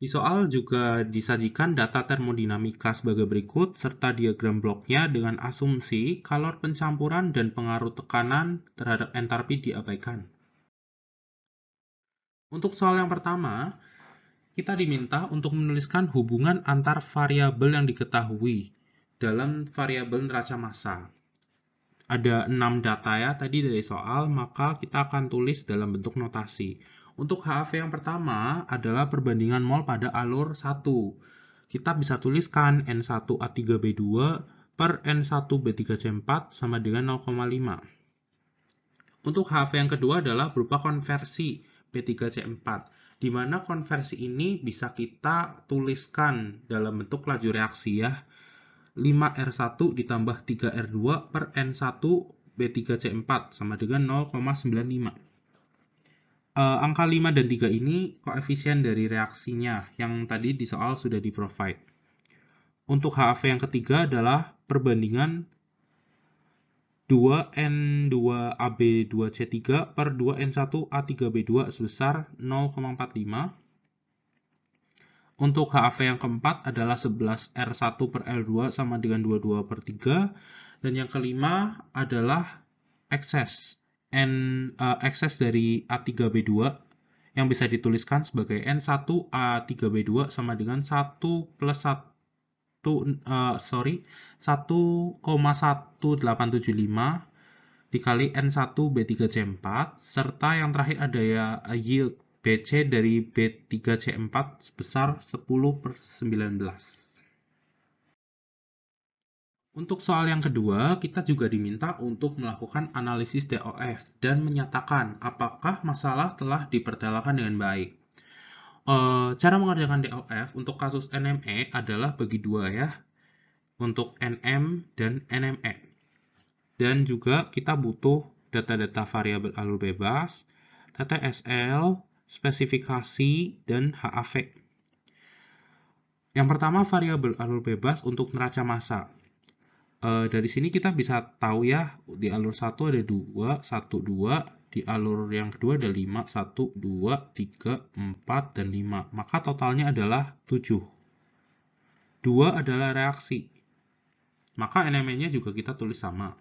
Di soal juga disajikan data termodinamika sebagai berikut, serta diagram bloknya dengan asumsi kalor pencampuran dan pengaruh tekanan terhadap entalpi diabaikan. Untuk soal yang pertama, kita diminta untuk menuliskan hubungan antar variabel yang diketahui dalam variabel neraca massa. Ada 6 data ya tadi dari soal, maka kita akan tulis dalam bentuk notasi. Untuk HAV yang pertama adalah perbandingan mol pada alur 1. Kita bisa tuliskan N1A3B2 per N1B3C4 sama dengan 0,5. Untuk HAV yang kedua adalah berupa konversi B3C4, di mana konversi ini bisa kita tuliskan dalam bentuk laju reaksi ya. 5R1 ditambah 3R2 per N1 B3C4 sama dengan 0,95. Angka 5 dan 3 ini koefisien dari reaksinya yang tadi di soal sudah di-provide. Untuk HAV yang ketiga adalah perbandingan 2N2AB2C3 per 2N1A3B2 sebesar 0,45. Untuk HAV yang keempat adalah 11R1 per L2 sama dengan 22/3. Dan yang kelima adalah ekses dari A3B2 yang bisa dituliskan sebagai N1A3B2 sama dengan 1,1875 dikali N1B3C4, serta yang terakhir ada ya yield BC dari B3C4 sebesar 10/19. Untuk soal yang kedua, kita juga diminta untuk melakukan analisis DOF dan menyatakan apakah masalah telah dipertelakan dengan baik. Cara mengerjakan DOF untuk kasus NME adalah bagi dua ya, untuk NM dan NME. Dan juga kita butuh data-data variabel alur bebas, TTSL, spesifikasi, dan HAV. Yang pertama variabel alur bebas untuk neraca massa. Dari sini kita bisa tahu ya, di alur 1 ada 2, 1, 2, di alur yang kedua ada 5, 1, 2, 3, 4, dan 5. Maka totalnya adalah 7. 2 adalah reaksi. Maka NME-nya juga kita tulis sama.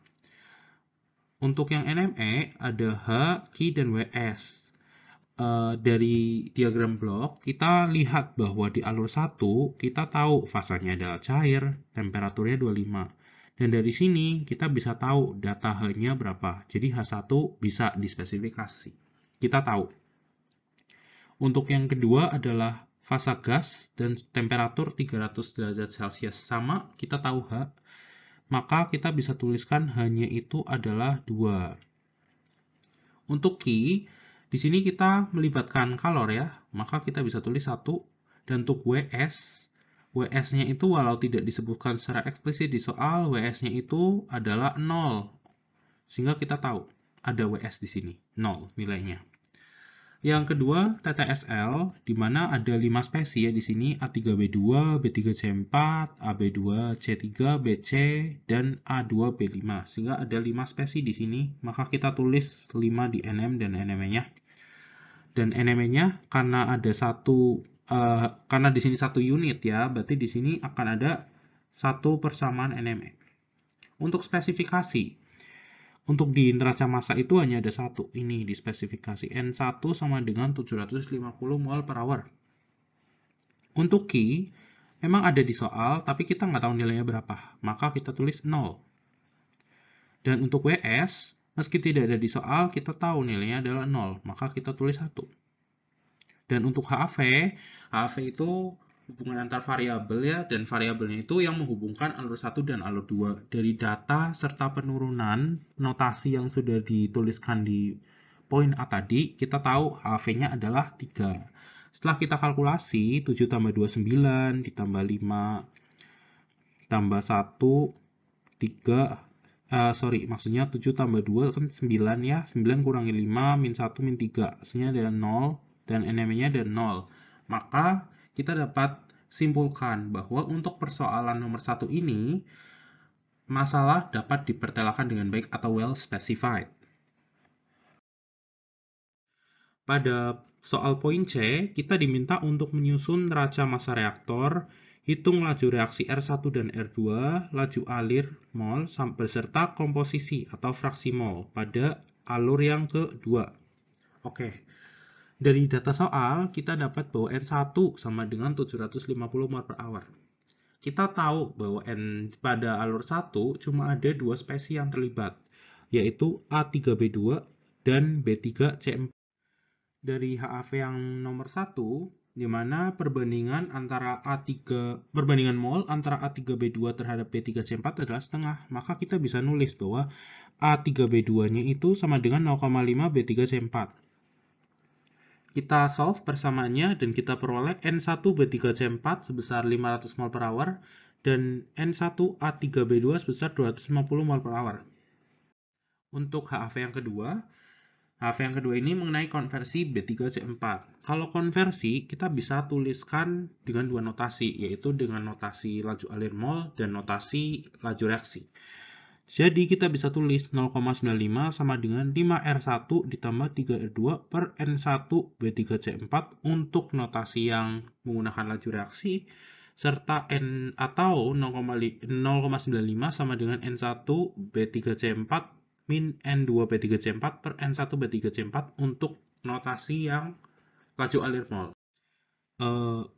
Untuk yang NME ada H, Q, dan WS. Dari diagram blok, kita lihat bahwa di alur 1, kita tahu fasanya adalah cair, temperaturnya 25. Dan dari sini kita bisa tahu data H-nya berapa. Jadi H1 bisa dispesifikasi. Kita tahu. Untuk yang kedua adalah fasa gas dan temperatur 300 derajat Celcius. Sama, kita tahu H. Maka kita bisa tuliskan H-nya itu adalah 2. Untuk Q, di sini kita melibatkan kalor ya. Maka kita bisa tulis 1. Dan untuk WS, WS-nya itu walau tidak disebutkan secara eksplisit di soal, WS-nya itu adalah 0. Sehingga kita tahu ada WS di sini, 0 nilainya. Yang kedua, TTSL, di mana ada 5 spesi ya di sini, A3B2, B3C4, AB2C3, BC, dan A2B5. Sehingga ada 5 spesi di sini, maka kita tulis 5 di NM dan NME-nya. Dan NME-nya karena ada karena di sini 1 unit ya, berarti di sini akan ada 1 persamaan NME. Untuk spesifikasi, untuk di neraca massa itu hanya ada 1, ini di spesifikasi N1 sama dengan 750 mol per hour. Untuk Q, memang ada di soal, tapi kita nggak tahu nilainya berapa, maka kita tulis 0. Dan untuk WS, meski tidak ada di soal, kita tahu nilainya adalah 0, maka kita tulis 1. Dan untuk HAV, HAV itu hubungan antar variabel ya, dan variabelnya itu yang menghubungkan alur 1 dan alur 2. Dari data serta penurunan notasi yang sudah dituliskan di poin A tadi, kita tahu HAV-nya adalah 3. Setelah kita kalkulasi, 7 tambah 2, 9, ditambah 5, tambah 1, 3, maksudnya 7 tambah 2 kan 9 ya, 9 kurangi 5, min 1, min 3, hasilnya adalah 0, dan NM-nya ada 0. Maka kita dapat simpulkan bahwa untuk persoalan nomor 1 ini, masalah dapat dipertelakan dengan baik atau well specified. Pada soal poin C, kita diminta untuk menyusun neraca massa reaktor, hitung laju reaksi R1 dan R2, laju alir mol, beserta komposisi atau fraksi mol pada alur yang kedua. Oke. Dari data soal, kita dapat bahwa N1 sama dengan 750 mol per hour. Kita tahu bahwa pada alur 1 cuma ada 2 spesi yang terlibat, yaitu A3B2 dan B3C4. Dari HAV yang nomor 1, di mana perbandingan mol antara A3B2 terhadap B3C4 adalah setengah, maka kita bisa nulis bahwa A3B2-nya itu sama dengan 0,5 B3C4. Kita solve persamaannya dan kita peroleh N1B3C4 sebesar 500 mol per hour dan N1A3B2 sebesar 250 mol per hour. Untuk HAV yang kedua, HAV yang kedua ini mengenai konversi B3C4. Kalau konversi, kita bisa tuliskan dengan dua notasi, yaitu dengan notasi laju alir mol dan notasi laju reaksi. Jadi kita bisa tulis 0,95 sama dengan 5R1 ditambah 3R2 per N1 B3C4 untuk notasi yang menggunakan laju reaksi, serta atau 0,95 sama dengan N1 B3C4 min N2 B3C4 per N1 B3C4 untuk notasi yang laju alir mol.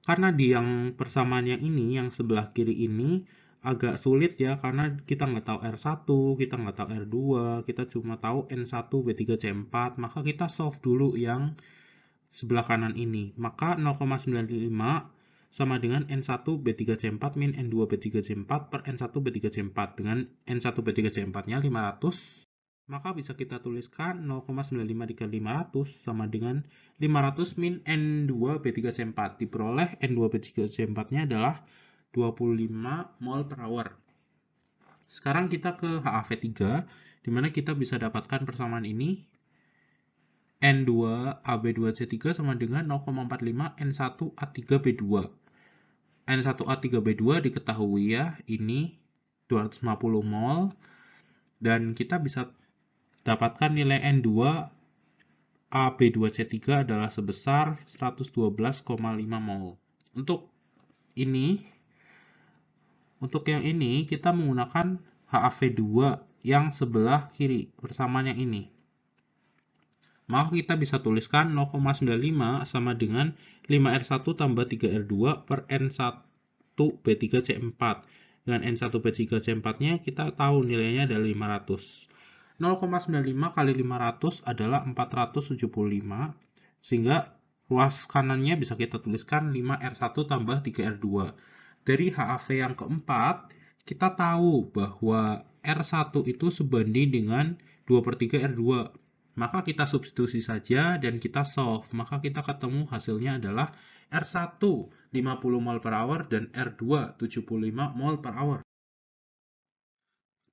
Karena di yang persamaan yang ini, yang sebelah kiri ini, agak sulit ya, karena kita nggak tahu R1, kita nggak tahu R2, kita cuma tahu N1 B3C4, maka kita solve dulu yang sebelah kanan ini. Maka 0,95 sama dengan N1B3C4 min N2B3C4 per N1B3C4 dengan N1B3C4-nya 500, maka bisa kita tuliskan 0,95 dikali 500 sama dengan 500 min N2B3C4. Diperoleh N2B3C4-nya adalah 25 mol per hour. Sekarang kita ke HAV3, di mana kita bisa dapatkan persamaan ini. N2AB2C3 sama dengan 0,45 N1A3B2. N1A3B2 diketahui ya, ini 250 mol. Dan kita bisa dapatkan nilai N2AB2C3 adalah sebesar 112,5 mol. Untuk yang ini kita menggunakan HAV2 yang sebelah kiri persamaan yang ini. Maka kita bisa tuliskan 0,95 sama dengan 5R1 tambah 3R2 per N1B3C4. Dengan N1B3C4-nya kita tahu nilainya adalah 500. 0,95 kali 500 adalah 475, sehingga ruas kanannya bisa kita tuliskan 5R1 tambah 3R2. Dari HAV yang keempat, kita tahu bahwa R1 itu sebanding dengan 2/3 R2. Maka kita substitusi saja dan kita solve. Maka kita ketemu hasilnya adalah R1 50 mol per hour dan R2 75 mol per hour.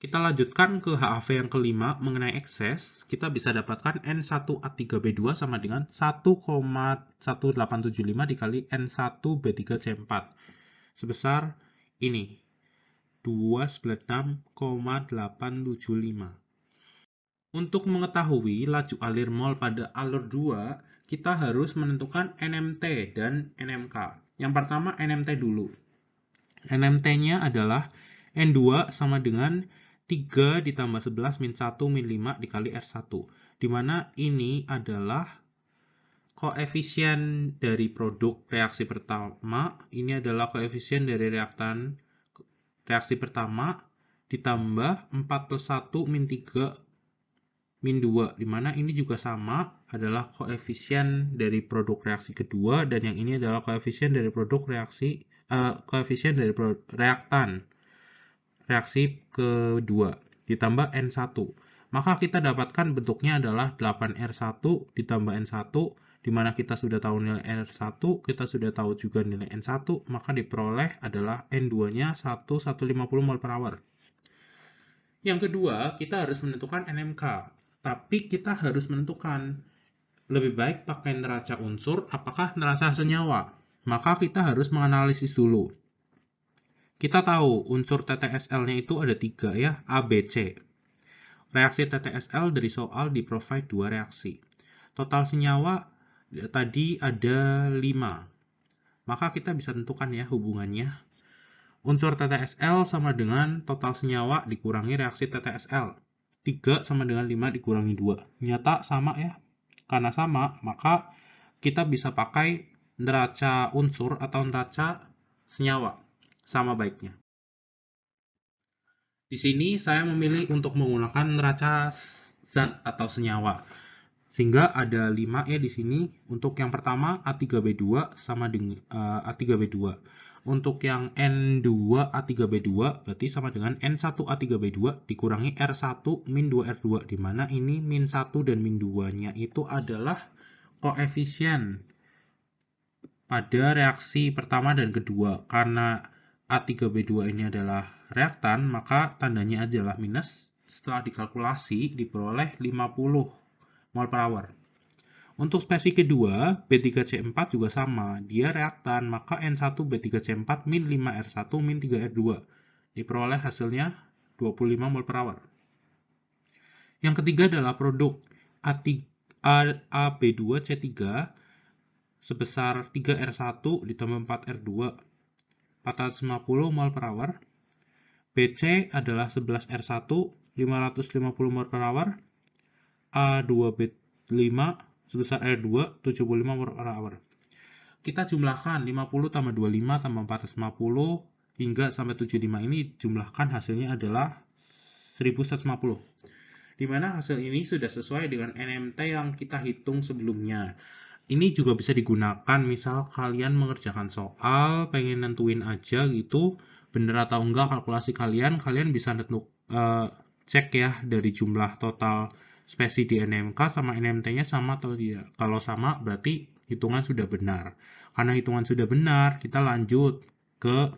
Kita lanjutkan ke HAV yang kelima mengenai ekses. Kita bisa dapatkan N1A3B2 sama dengan 1,1875 dikali N1B3C4. Sebesar ini, 296,875. Untuk mengetahui laju alir mol pada alur 2, kita harus menentukan NMT dan NMK. Yang pertama NMT dulu. NMT-nya adalah N2 sama dengan 3 ditambah 11 min 1 min 5 dikali R1. Dimana ini adalah koefisien dari produk reaksi pertama. Ini adalah koefisien dari reaktan reaksi pertama ditambah 4 plus 1 min 3 min 2, dimana ini juga sama adalah koefisien dari produk reaksi kedua, dan yang ini adalah koefisien dari produk reaksi reaktan reaksi kedua ditambah N1. Maka kita dapatkan bentuknya adalah 8R1 ditambah N1, dimana kita sudah tahu nilai R1, kita sudah tahu juga nilai N1, maka diperoleh adalah N2-nya 150 mol per hour. Yang kedua, kita harus menentukan NMK. Tapi kita harus menentukan lebih baik pakai neraca unsur apakah neraca senyawa. Maka kita harus menganalisis dulu. Kita tahu unsur TTSL-nya itu ada 3 ya, A, B, C. Reaksi TTSL dari soal di-provide 2 reaksi. Total senyawa tadi ada 5. Maka kita bisa tentukan ya hubungannya. Unsur TTSL sama dengan total senyawa dikurangi reaksi TTSL. 3 sama dengan 5 dikurangi 2. Nyata sama ya. Karena sama, maka kita bisa pakai neraca unsur atau neraca senyawa. Sama baiknya. Di sini saya memilih untuk menggunakan neraca zat atau senyawa. Sehingga ada 5 ya di sini. Untuk yang pertama A3B2 sama dengan A3B2. Untuk yang N2A3B2 berarti sama dengan N1A3B2 dikurangi R1 min 2R2, di mana ini min 1 dan min 2-nya itu adalah koefisien pada reaksi pertama dan kedua. Karena A3B2 ini adalah reaktan, maka tandanya adalah minus. Setelah dikalkulasi diperoleh 50 mol per hour. Untuk spesies kedua, B3C4 juga sama, dia reaktan, maka N1B3C4 min 5R1 min 3R2. Diperoleh hasilnya 25 mol per hour. Yang ketiga adalah produk AB2C3 sebesar 3R1 ditambah 4R2, 450 mol per hour. BC adalah 11R1, 550 mol per hour. A2B5 sebesar R2, 75 mol per hour. Kita jumlahkan 50 tambah 25 tambah 450 hingga sampai 75 ini jumlahkan hasilnya adalah 1150. Dimana hasil ini sudah sesuai dengan NMT yang kita hitung sebelumnya. ini juga bisa digunakan misal kalian mengerjakan soal, pengen nentuin aja gitu, bener atau enggak kalkulasi kalian bisa cek ya dari jumlah total spesi di NMK sama NMT-nya sama atau tidak. Kalau sama berarti hitungan sudah benar. Karena hitungan sudah benar, kita lanjut ke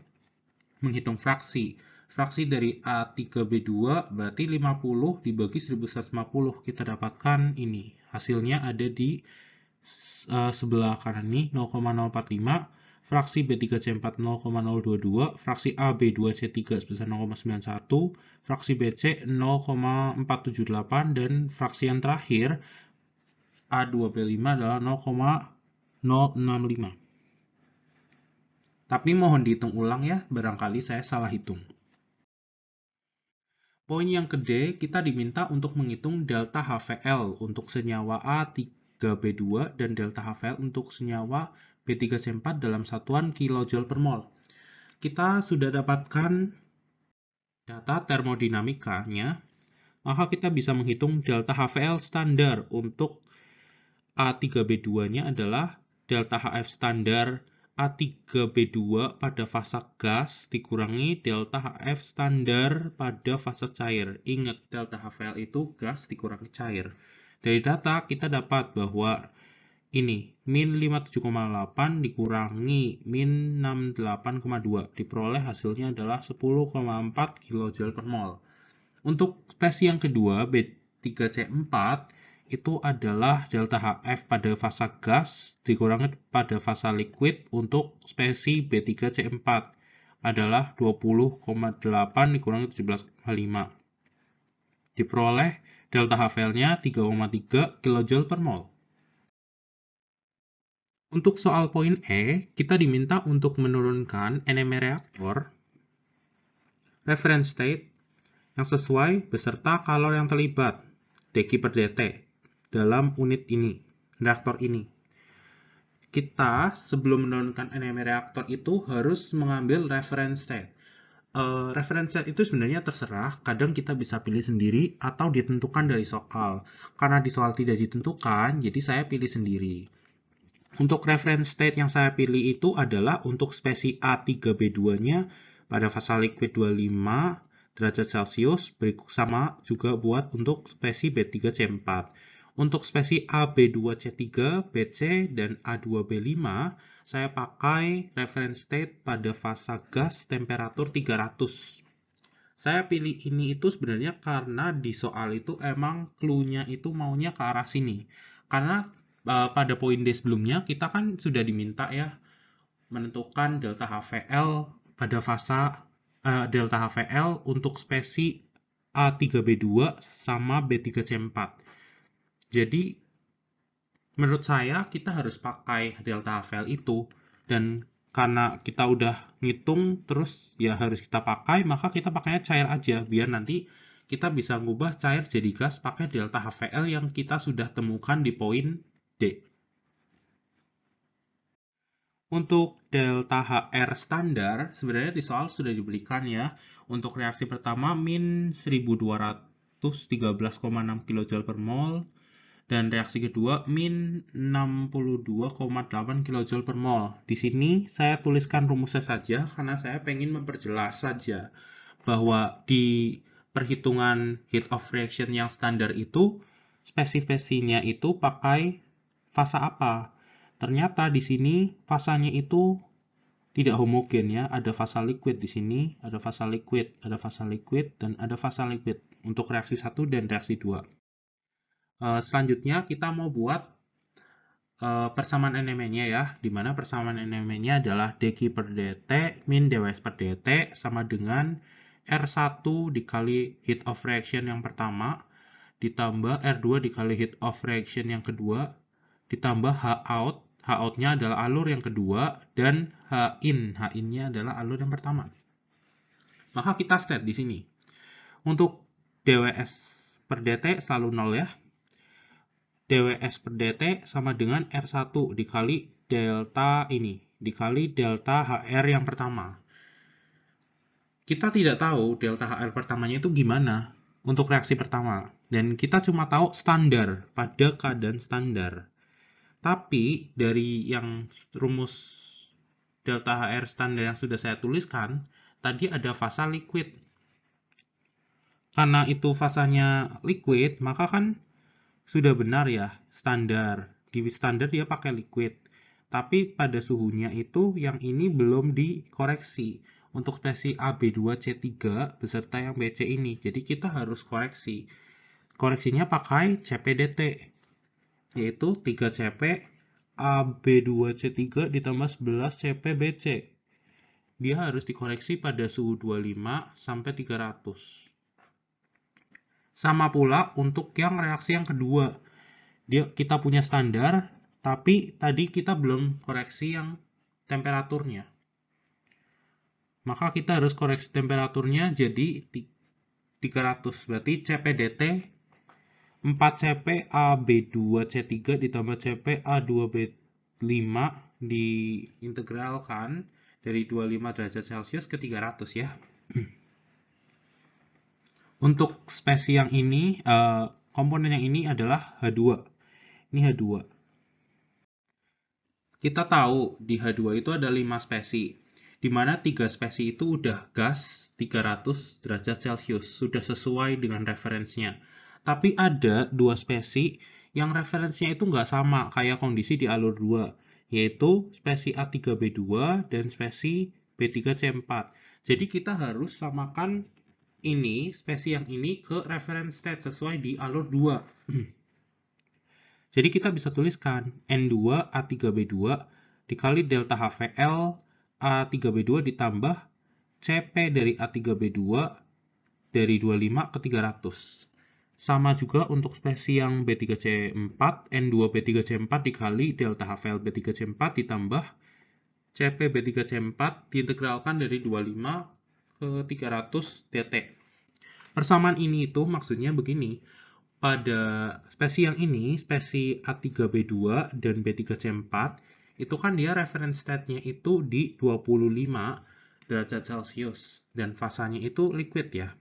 menghitung fraksi. Fraksi dari A3B2 berarti 50 dibagi 1150. Kita dapatkan ini. Hasilnya ada di sebelah kanan ini 0,045, fraksi B3C4 0,022, fraksi A B2C3 sebesar 0,91, fraksi BC 0,478, dan fraksi yang terakhir A2B5 adalah 0,065. Tapi mohon dihitung ulang ya, barangkali saya salah hitung. Poin yang kedua, kita diminta untuk menghitung delta HVL untuk senyawa A3B2 dan delta HVL untuk senyawa B3C4 dalam satuan kilojoule per mol. Kita sudah dapatkan data termodinamikanya, maka kita bisa menghitung delta HVL standar untuk A3B2-nya adalah delta HF standar A3B2 pada fasa gas dikurangi delta HF standar pada fasa cair. Ingat, delta HVL itu gas dikurangi cair. Dari data kita dapat bahwa ini min 57,8 dikurangi min 68,2 diperoleh hasilnya adalah 10,4 kJ per mol. Untuk spesi yang kedua B3C4 itu adalah delta HF pada fasa gas dikurangi pada fasa liquid. Untuk spesi B3C4 adalah 20,8 dikurangi 17,5. Diperoleh delta HVL-nya 3,3 kJ per mol. Untuk soal poin E, kita diminta untuk menurunkan NMR reaktor reference state yang sesuai beserta kalor yang terlibat deki per dt dalam unit ini, reaktor ini. Kita sebelum menurunkan NMR reaktor itu harus mengambil reference state. Reference state itu sebenarnya terserah, kadang kita bisa pilih sendiri atau ditentukan dari soal. Karena di soal tidak ditentukan, jadi saya pilih sendiri. Untuk reference state yang saya pilih itu adalah untuk spesi A3B2-nya pada fasa liquid 25 derajat Celcius, sama juga buat untuk spesi B3C4. Untuk spesi AB2C3, BC, dan A2B5, saya pakai reference state pada fasa gas temperatur 300. Saya pilih ini itu sebenarnya karena di soal itu emang clue-nya itu maunya ke arah sini. Karena pada poin D sebelumnya kita kan sudah diminta ya menentukan delta HVL pada fasa delta HVL untuk spesi A3B2 sama B3C4. Jadi menurut saya kita harus pakai delta HVL itu, dan karena kita udah ngitung terus ya harus kita pakai, maka kita pakainya cair aja biar nanti kita bisa ngubah cair jadi gas pakai delta HVL yang kita sudah temukan di poin D. Untuk delta HR standar sebenarnya di soal sudah diberikan ya. Untuk reaksi pertama min 1213,6 kJ per mol, dan reaksi kedua min 62,8 kJ per mol. Di sini saya tuliskan rumusnya saja karena saya ingin memperjelas saja bahwa di perhitungan heat of reaction yang standar itu spesifikasinya itu pakai fasa apa. Ternyata di sini fasanya itu tidak homogen ya, ada fasa liquid di sini, ada fasa liquid, ada fasa liquid, dan ada fasa liquid untuk reaksi 1 dan reaksi 2. Selanjutnya kita mau buat persamaan NMR-nya ya, di mana persamaan NMR-nya adalah dq per dt min dws per dt sama dengan R1 dikali heat of reaction yang pertama, ditambah R2 dikali heat of reaction yang kedua, ditambah Hout, Hout-nya adalah alur yang kedua, dan Hin-nya adalah alur yang pertama. Maka kita state di sini. Untuk dws per dt selalu 0 ya. dws per dt sama dengan R1 dikali delta ini, dikali delta HR yang pertama. Kita tidak tahu delta HR pertamanya itu gimana untuk reaksi pertama, dan kita cuma tahu standar pada keadaan standar. Tapi dari yang rumus delta HR standar yang sudah saya tuliskan, tadi ada fasa liquid. Karena itu fasanya liquid, maka kan sudah benar ya, standar. Di standar dia pakai liquid. Tapi pada suhunya itu yang ini belum dikoreksi. Untuk spesi AB2C3 beserta yang BC ini. Jadi kita harus koreksi. Koreksinya pakai CPDT. Yaitu 3CP AB2C3 ditambah 11 CPBC. Dia harus dikoreksi pada suhu 25 sampai 300. Sama pula untuk yang reaksi yang kedua. Kita punya standar, tapi tadi kita belum koreksi yang temperaturnya. Maka kita harus koreksi temperaturnya jadi 300. Berarti CPDT 4CP AB2C3 ditambah CP A2B5 diintegralkan dari 25 derajat Celcius ke 300 ya. Untuk spesi yang ini, komponen yang ini adalah H2. Ini H2. Kita tahu di H2 itu ada 5 spesi, di mana 3 spesi itu udah gas 300 derajat Celcius, sudah sesuai dengan referensinya. Tapi ada 2 spesi yang referensinya itu nggak sama kayak kondisi di alur 2, yaitu spesi A3B2 dan spesi B3C4. Jadi kita harus samakan ini, spesi yang ini ke reference state sesuai di alur 2. Jadi kita bisa tuliskan N2 A3B2 dikali delta HVL A3B2 ditambah CP dari A3B2 dari 25 ke 300. Sama juga untuk spesi yang B3C4, N2 B3C4 dikali delta HVL B3C4 ditambah CP B3C4 diintegralkan dari 25 ke 300 dt. Persamaan ini itu maksudnya begini. Pada spesi yang ini, spesi A3B2 dan B3C4, itu kan dia reference state-nya itu di 25 derajat Celcius. Dan fasanya itu liquid ya.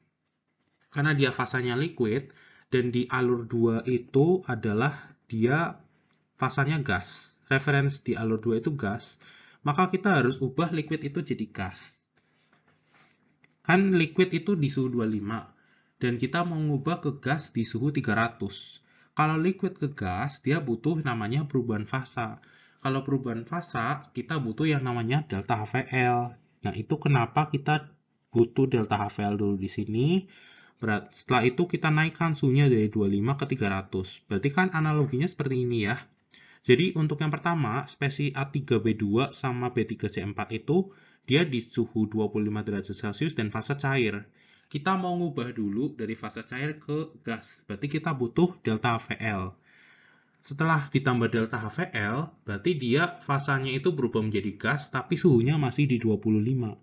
Karena dia fasanya liquid, dan di alur 2 itu adalah dia fasanya gas. Reference di alur 2 itu gas. Maka kita harus ubah liquid itu jadi gas. Kan liquid itu di suhu 25. Dan kita mau ngubah ke gas di suhu 300. Kalau liquid ke gas, dia butuh namanya perubahan fasa. Kalau perubahan fasa, kita butuh yang namanya delta HVL. Nah, itu kenapa kita butuh delta HVL dulu di sini. Setelah itu kita naikkan suhunya dari 25 ke 300. Berarti kan analoginya seperti ini ya. Jadi untuk yang pertama, spesi A3B2 sama B3C4 itu, dia di suhu 25 derajat Celcius dan fase cair. Kita mau ngubah dulu dari fase cair ke gas. Berarti kita butuh delta HVL. Setelah ditambah delta HVL, berarti dia fasanya itu berubah menjadi gas, tapi suhunya masih di 25.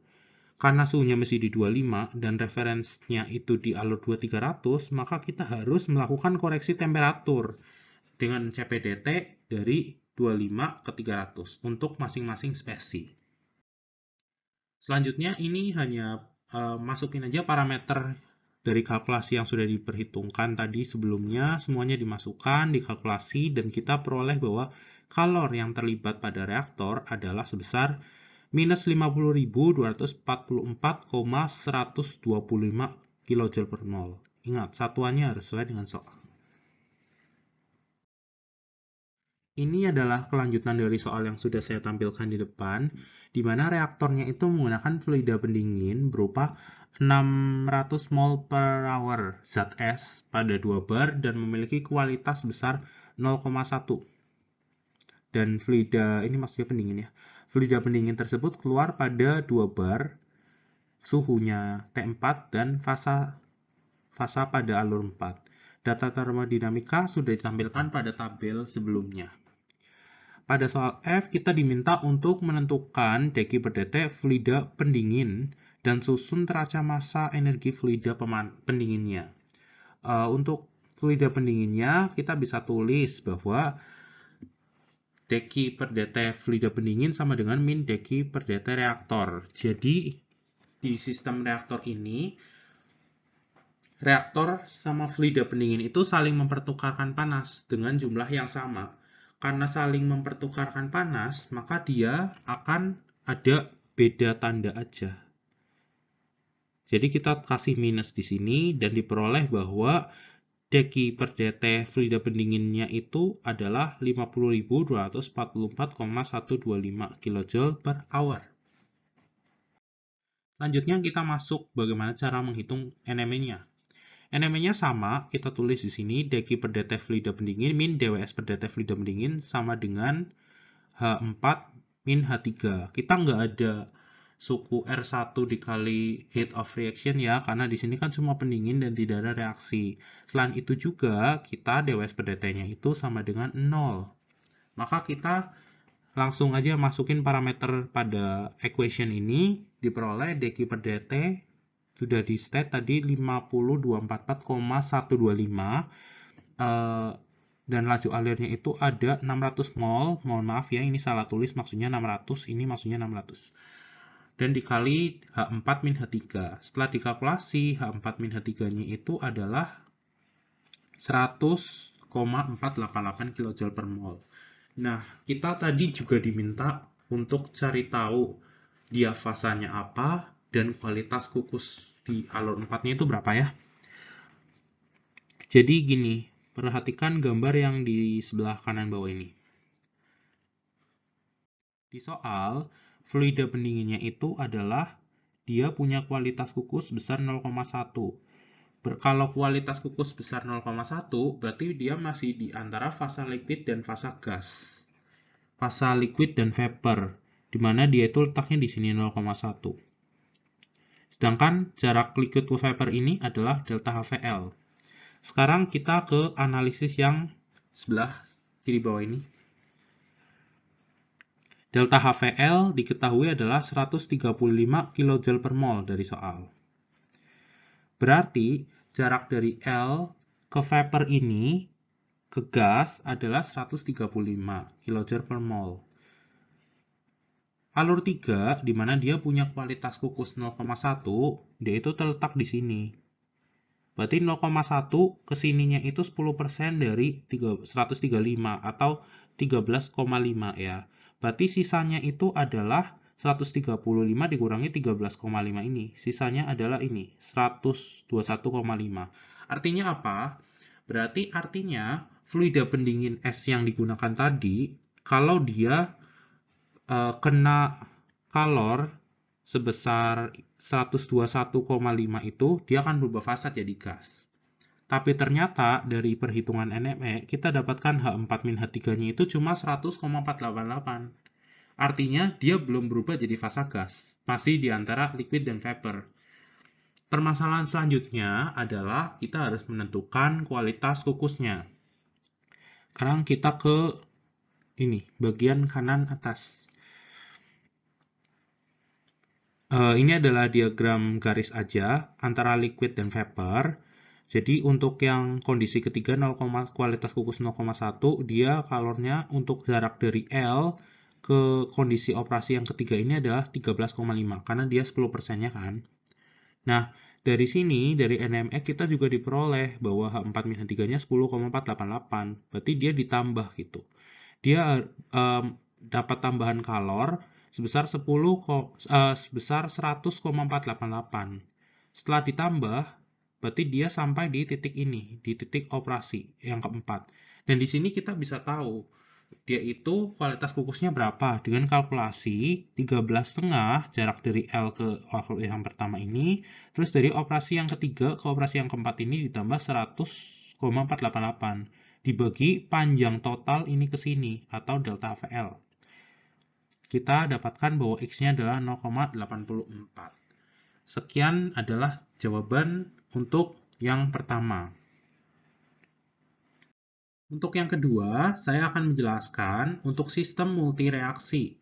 Karena suhunya masih di 25 dan referensinya itu di alur 2300, maka kita harus melakukan koreksi temperatur dengan CPDT dari 25 ke 300 untuk masing-masing spesi. Selanjutnya ini hanya masukin aja parameter dari kalkulasi yang sudah diperhitungkan tadi sebelumnya, semuanya dimasukkan, dikalkulasi, dan kita peroleh bahwa kalor yang terlibat pada reaktor adalah sebesar minus 50.244,125 kJ per mol. Ingat, satuannya harus sesuai dengan soal. Ini adalah kelanjutan dari soal yang sudah saya tampilkan di depan, di mana reaktornya itu menggunakan fluida pendingin berupa 600 mol per hour zat S pada 2 bar dan memiliki kualitas sebesar 0,1. Dan fluida, ini maksudnya pendingin ya, fluida pendingin tersebut keluar pada 2 bar, suhunya T4 dan fasa pada alur 4. Data termodinamika sudah ditampilkan pada tabel sebelumnya. Pada soal F, kita diminta untuk menentukan deki per dt fluida pendingin dan susun neraca massa energi fluida pendinginnya. Untuk fluida pendinginnya, kita bisa tulis bahwa deki per dt fluida pendingin sama dengan min deki per dt reaktor. Jadi, di sistem reaktor ini, reaktor sama fluida pendingin itu saling mempertukarkan panas dengan jumlah yang sama. karena saling mempertukarkan panas, maka dia akan ada beda tanda aja. Jadi kita kasih minus di sini dan diperoleh bahwa deki per dt fluida pendinginnya itu adalah 50.244,125 kJ per hour. Selanjutnya kita masuk bagaimana cara menghitung NME-nya. NME-nya sama, kita tulis di sini deki per dt fluida pendingin min dws per dt fluida pendingin sama dengan H4 min H3. Kita nggak ada suku R1 dikali heat of reaction ya, karena di sini kan cuma pendingin dan tidak ada reaksi. Selain itu juga, kita dws per dt-nya itu sama dengan 0. Maka kita langsung aja masukin parameter pada equation ini, diperoleh dq per dt sudah di state tadi 50.244,125 dan laju alirnya itu ada 600 mol. Mohon maaf ya, ini salah tulis, maksudnya 600, ini maksudnya 600. Dan dikali H4 min H3. Setelah dikalkulasi, H4 min H3-nya itu adalah 100,488 kJ per mol. Nah, kita tadi juga diminta untuk cari tahu dia fasanya apa dan kualitas kukus di alur 4-nya itu berapa ya. Jadi gini, perhatikan gambar yang di sebelah kanan bawah ini. Di soal, fluida pendinginnya itu adalah dia punya kualitas kukus besar 0,1. Kalau kualitas kukus besar 0,1, berarti dia masih di antara fasa liquid dan fasa gas. Fasa liquid dan vapor, di mana dia itu letaknya di sini 0,1. Sedangkan jarak liquid ke vapor ini adalah delta HVL. Sekarang kita ke analisis yang sebelah kiri bawah ini. Delta HVL diketahui adalah 135 kJ per mol dari soal. Berarti jarak dari L ke vapor ini ke gas adalah 135 kJ per mol. Alur 3, di mana dia punya kualitas kukus 0,1, dia itu terletak di sini. Berarti 0,1 kesininya itu 10% dari 135 atau 13,5 ya. Berarti sisanya itu adalah 135 dikurangi 13,5 ini. Sisanya adalah ini, 121,5. Artinya apa? Berarti artinya fluida pendingin es yang digunakan tadi, kalau dia kena kalor sebesar 121,5 itu, dia akan berubah fasa jadi gas. Tapi ternyata dari perhitungan NME, kita dapatkan H4-H3-nya itu cuma 100,488. Artinya dia belum berubah jadi fasa gas, masih di antara liquid dan vapor. Permasalahan selanjutnya adalah kita harus menentukan kualitas kukusnya. Sekarang kita ke ini, bagian kanan atas. Ini adalah diagram garis aja antara liquid dan vapor. Jadi untuk yang kondisi ketiga kualitas kukus 0,1, dia kalornya untuk jarak dari L ke kondisi operasi yang ketiga ini adalah 13,5 karena dia 10%-nya kan. Nah, dari sini dari NME kita juga diperoleh bahwa H4-H3-nya 10,488. Berarti dia ditambah gitu. Dia dapat tambahan kalor sebesar 100,488. Setelah ditambah, berarti dia sampai di titik ini, di titik operasi yang keempat. Dan di sini kita bisa tahu dia itu kualitas kukusnya berapa dengan kalkulasi 13,5 jarak dari L ke yang pertama ini, terus dari operasi yang ketiga ke operasi yang keempat ini ditambah 100,488 dibagi panjang total ini ke sini atau delta HVL. Kita dapatkan bahwa X-nya adalah 0,84. Sekian adalah jawaban untuk yang pertama. Untuk yang kedua, saya akan menjelaskan untuk sistem multireaksi.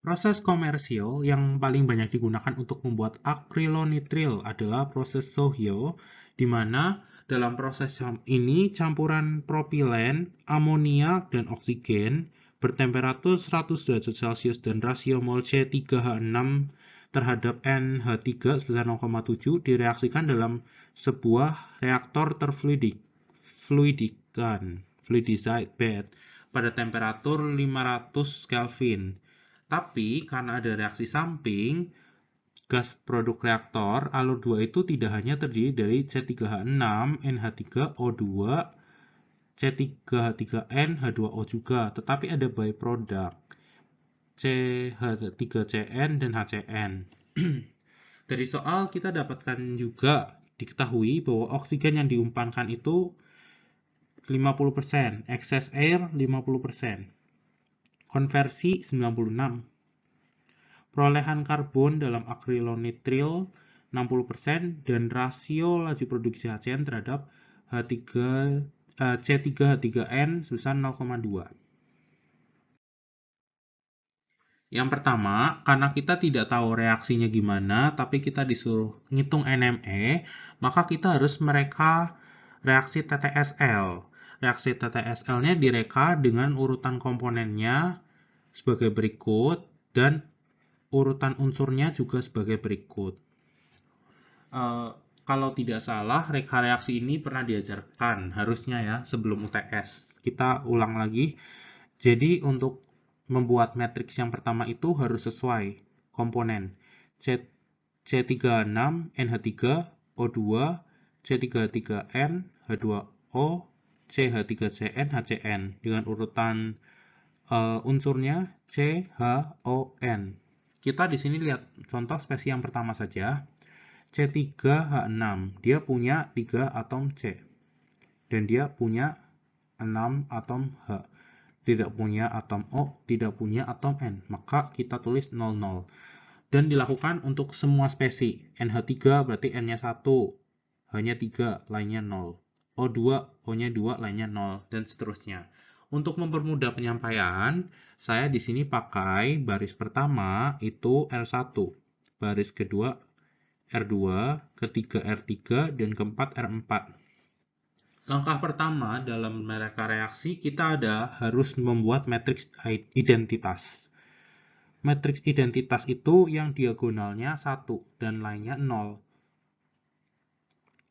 Proses komersil yang paling banyak digunakan untuk membuat akrilonitril adalah proses Sohio, di mana dalam proses ini campuran propilen, amoniak, dan oksigen bertemperatur 100 derajat Celcius dan rasio mol C3H6 terhadap NH3 sebesar 0,7 direaksikan dalam sebuah reaktor terfluidikan. fluidized bed pada temperatur 500 Kelvin. Tapi karena ada reaksi samping, gas produk reaktor alur 2 itu tidak hanya terdiri dari C3H6, NH3O2, C3H3N, H2O juga, tetapi ada byproduct CH3CN dan HCN. Dari soal kita dapatkan juga diketahui bahwa oksigen yang diumpankan itu 50%, excess air 50%, konversi 96%, perolehan karbon dalam akrilonitril 60%, dan rasio laju produksi HCN terhadap C3H3N sebesar 0,2. Yang pertama, karena kita tidak tahu reaksinya gimana, tapi kita disuruh ngitung NME, maka kita harus mereka reaksi TTSL. Reaksi TTSL-nya direka dengan urutan komponennya sebagai berikut, dan urutan unsurnya juga sebagai berikut. Kalau tidak salah, reka reaksi ini pernah diajarkan, harusnya ya, sebelum UTS. Kita ulang lagi. Jadi untuk membuat matriks yang pertama itu harus sesuai komponen C36, NH3, O2, C3H3N, H2O, CH3CN, HCN dengan urutan unsurnya C, H, O, N. Kita di sini lihat contoh spesies yang pertama saja. C3H6, dia punya 3 atom C dan dia punya 6 atom H. Tidak punya atom O, tidak punya atom N, maka kita tulis 00. Dan dilakukan untuk semua spesies. NH3 berarti N-nya 1, H-nya 3, lainnya 0. O2, O-nya 2, lainnya 0, dan seterusnya. Untuk mempermudah penyampaian, saya di sini pakai baris pertama itu R1, baris kedua R2, ketiga R3, dan keempat R4. Langkah pertama dalam mereka reaksi, kita harus membuat matriks identitas. Matriks identitas itu yang diagonalnya 1 dan lainnya 0.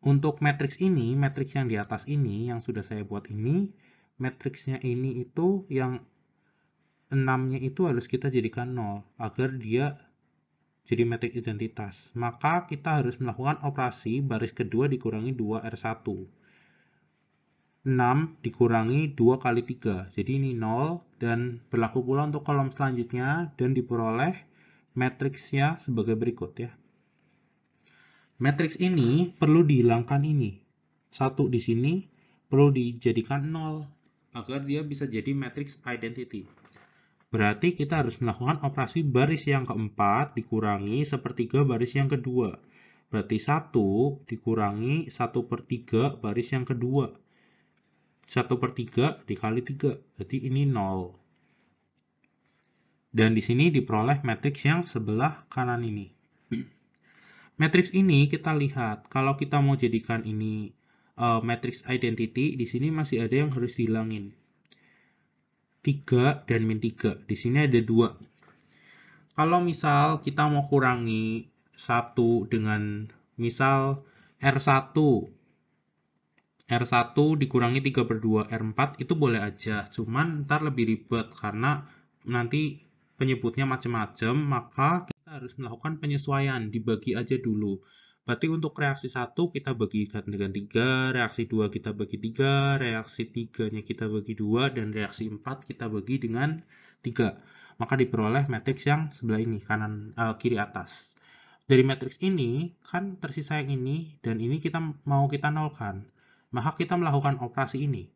Untuk matriks ini, matriks yang di atas ini, yang sudah saya buat ini, matriksnya ini itu yang 6-nya itu harus kita jadikan 0, agar dia jadi matriks identitas. Maka kita harus melakukan operasi baris kedua dikurangi 2R1. 6 dikurangi 2 kali 3, jadi ini 0, dan berlaku pula untuk kolom selanjutnya, dan diperoleh matriksnya sebagai berikut ya. Matriks ini perlu dihilangkan ini, 1 di sini perlu dijadikan 0, agar dia bisa jadi matriks identity. Berarti kita harus melakukan operasi baris yang keempat dikurangi 1/3 baris yang kedua. Berarti 1 dikurangi 1/3 baris yang kedua. 1/3 dikali 3, jadi ini 0. Dan di sini diperoleh matriks yang sebelah kanan ini. Matriks ini kita lihat, kalau kita mau jadikan ini matriks identity, di sini masih ada yang harus dihilangin. 3 dan min 3, di sini ada 2. Kalau misal kita mau kurangi 1 dengan misal R1, R1 dikurangi 3/2 R4 itu boleh aja, cuman ntar lebih ribet karena nanti penyebutnya macam-macam, maka kita harus melakukan penyesuaian, dibagi aja dulu. Berarti untuk reaksi 1 kita bagikan dengan 3, reaksi 2 kita bagi 3, reaksi 3-nya kita bagi 2, dan reaksi 4 kita bagi dengan 3. Maka diperoleh matriks yang sebelah ini, kiri atas. Dari matriks ini, kan tersisa yang ini, dan ini kita mau kita nolkan. Maka kita melakukan operasi ini.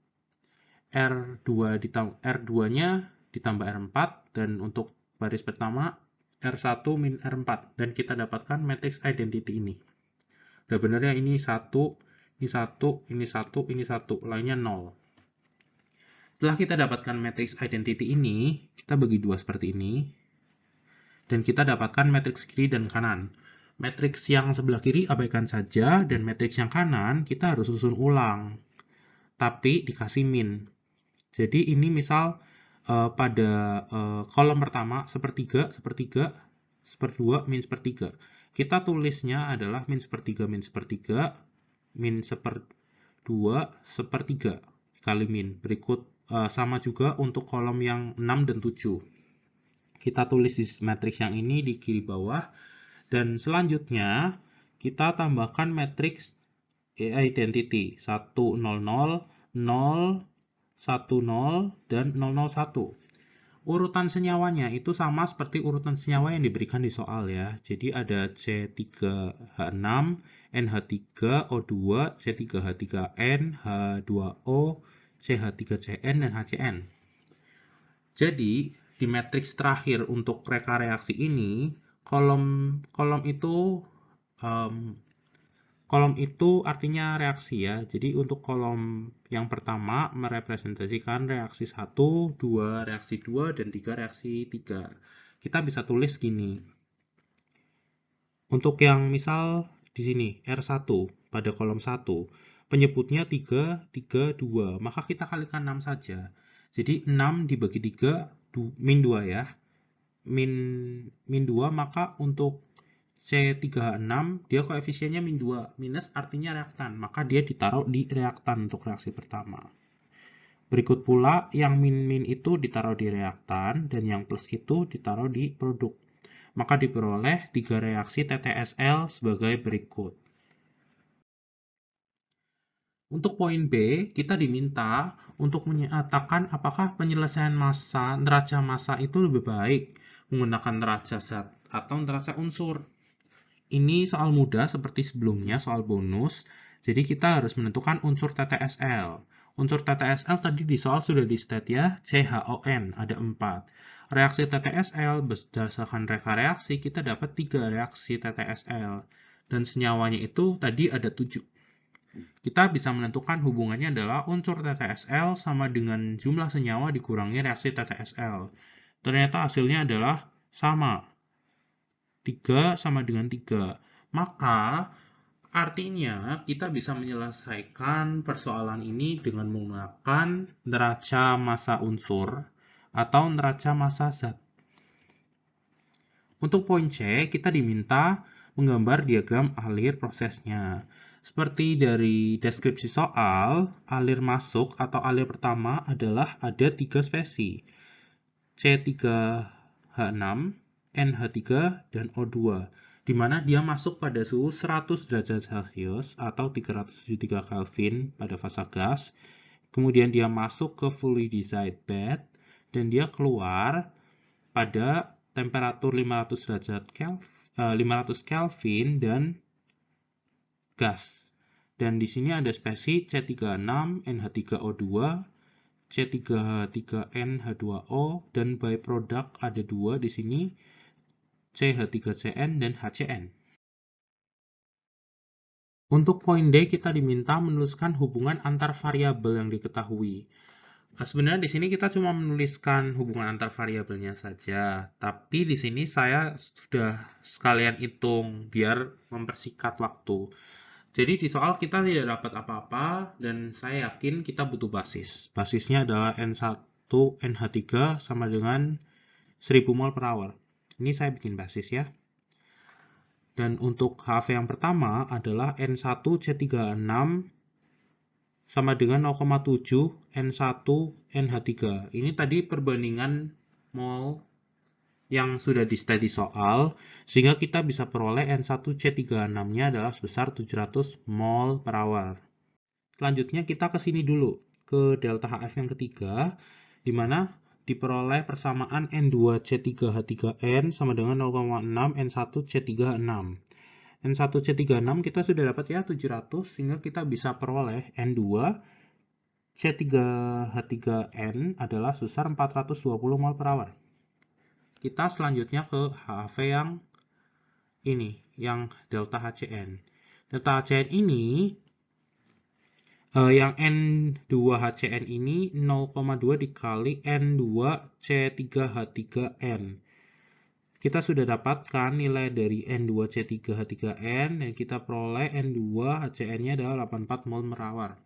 R2-nya ditambah R4, dan untuk baris pertama R1 min R4, dan kita dapatkan matriks identity ini. Dan benarnya ini 1, ini 1, ini 1, ini 1, lainnya 0. Setelah kita dapatkan matriks identity ini, kita bagi 2 seperti ini, dan kita dapatkan matriks kiri dan kanan. Matriks yang sebelah kiri abaikan saja, dan matriks yang kanan kita harus susun ulang, tapi dikasih min. Jadi ini misal pada kolom pertama sepertiga, sepertiga, seperdua, min sepertiga. Kita tulisnya adalah min sepertiga, min sepertiga, min seperdua, sepertiga. dikali min. Berikut sama juga untuk kolom yang 6 dan 7. Kita tulis di matriks yang ini di kiri bawah. Dan selanjutnya kita tambahkan matriks identity 1, 0, 0, 0, 1, 0, dan 0, 0, 1. Urutan senyawanya itu sama seperti urutan senyawa yang diberikan di soal ya. Jadi ada C3H6, NH3O2, C3H3N, H2O, CH3CN, dan HCN. Jadi di matriks terakhir untuk reka reaksi ini, kolom itu artinya reaksi ya. Jadi untuk kolom yang pertama merepresentasikan reaksi 1, 2, reaksi 2, dan 3, reaksi 3. Kita bisa tulis gini. Untuk yang misal di sini R1 pada kolom 1, penyebutnya 3, 3, 2. Maka kita kalikan 6 saja. Jadi 6 dibagi 3, min 2 ya. Min 2, maka untuk C3H6 dia koefisiennya min 2, minus artinya reaktan, maka dia ditaruh di reaktan untuk reaksi pertama. Berikut pula yang min itu ditaruh di reaktan dan yang plus itu ditaruh di produk. Maka diperoleh 3 reaksi TTSL sebagai berikut. Untuk poin B, kita diminta untuk menyatakan apakah penyelesaian neraca massa itu lebih baik menggunakan neraca zat atau neraca unsur. Ini soal mudah seperti sebelumnya, soal bonus. Jadi kita harus menentukan unsur TTSL. Unsur TTSL tadi di soal sudah di state ya, CHON, ada 4. Reaksi TTSL berdasarkan reka reaksi, kita dapat 3 reaksi TTSL. Dan senyawanya itu tadi ada 7. Kita bisa menentukan hubungannya adalah unsur TTSL sama dengan jumlah senyawa dikurangi reaksi TTSL. Ternyata hasilnya adalah sama. 3 sama dengan 3. Maka artinya kita bisa menyelesaikan persoalan ini dengan menggunakan neraca massa unsur atau neraca massa zat. Untuk poin C, kita diminta menggambar diagram alir prosesnya. Seperti dari deskripsi soal, alir masuk atau alir pertama adalah ada 3 spesi. C3H6, NH3, dan O2, di mana dia masuk pada suhu 100 derajat Celcius atau 373 Kelvin pada fase gas. Kemudian dia masuk ke fluidized bed dan dia keluar pada temperatur 500 Kelvin dan gas. Dan di sini ada spesi C36, NH3O2, C3H3N H2O, dan byproduct ada 2 di sini, CH3CN dan HCN. Untuk poin D, kita diminta menuliskan hubungan antar variabel yang diketahui. Sebenarnya di sini kita cuma menuliskan hubungan antar variabelnya saja, tapi di sini saya sudah sekalian hitung biar mempersingkat waktu. Jadi di soal kita tidak dapat apa-apa dan saya yakin kita butuh basis. Basisnya adalah N1 NH3 sama dengan 1000 mol per hour. Ini saya bikin basis ya. Dan untuk HV yang pertama adalah N1 C36 sama dengan 0,7 N1 NH3. Ini tadi perbandingan mol yang sudah di study soal, sehingga kita bisa peroleh N1C36-nya adalah sebesar 700 mol per hour. Selanjutnya kita ke sini dulu, ke delta HF yang ketiga, di mana diperoleh persamaan N2C3H3N sama dengan 0,6 N1C3H6. N1C36 kita sudah dapat ya 700, sehingga kita bisa peroleh N2C3H3N adalah sebesar 420 mol per hour. Kita selanjutnya ke HV yang ini, yang delta HCN. Delta HCN ini, yang N2HCN ini 0,2 dikali N2C3H3N. Kita sudah dapatkan nilai dari N2C3H3N dan kita peroleh N2HCN-nya adalah 84 mol per hour.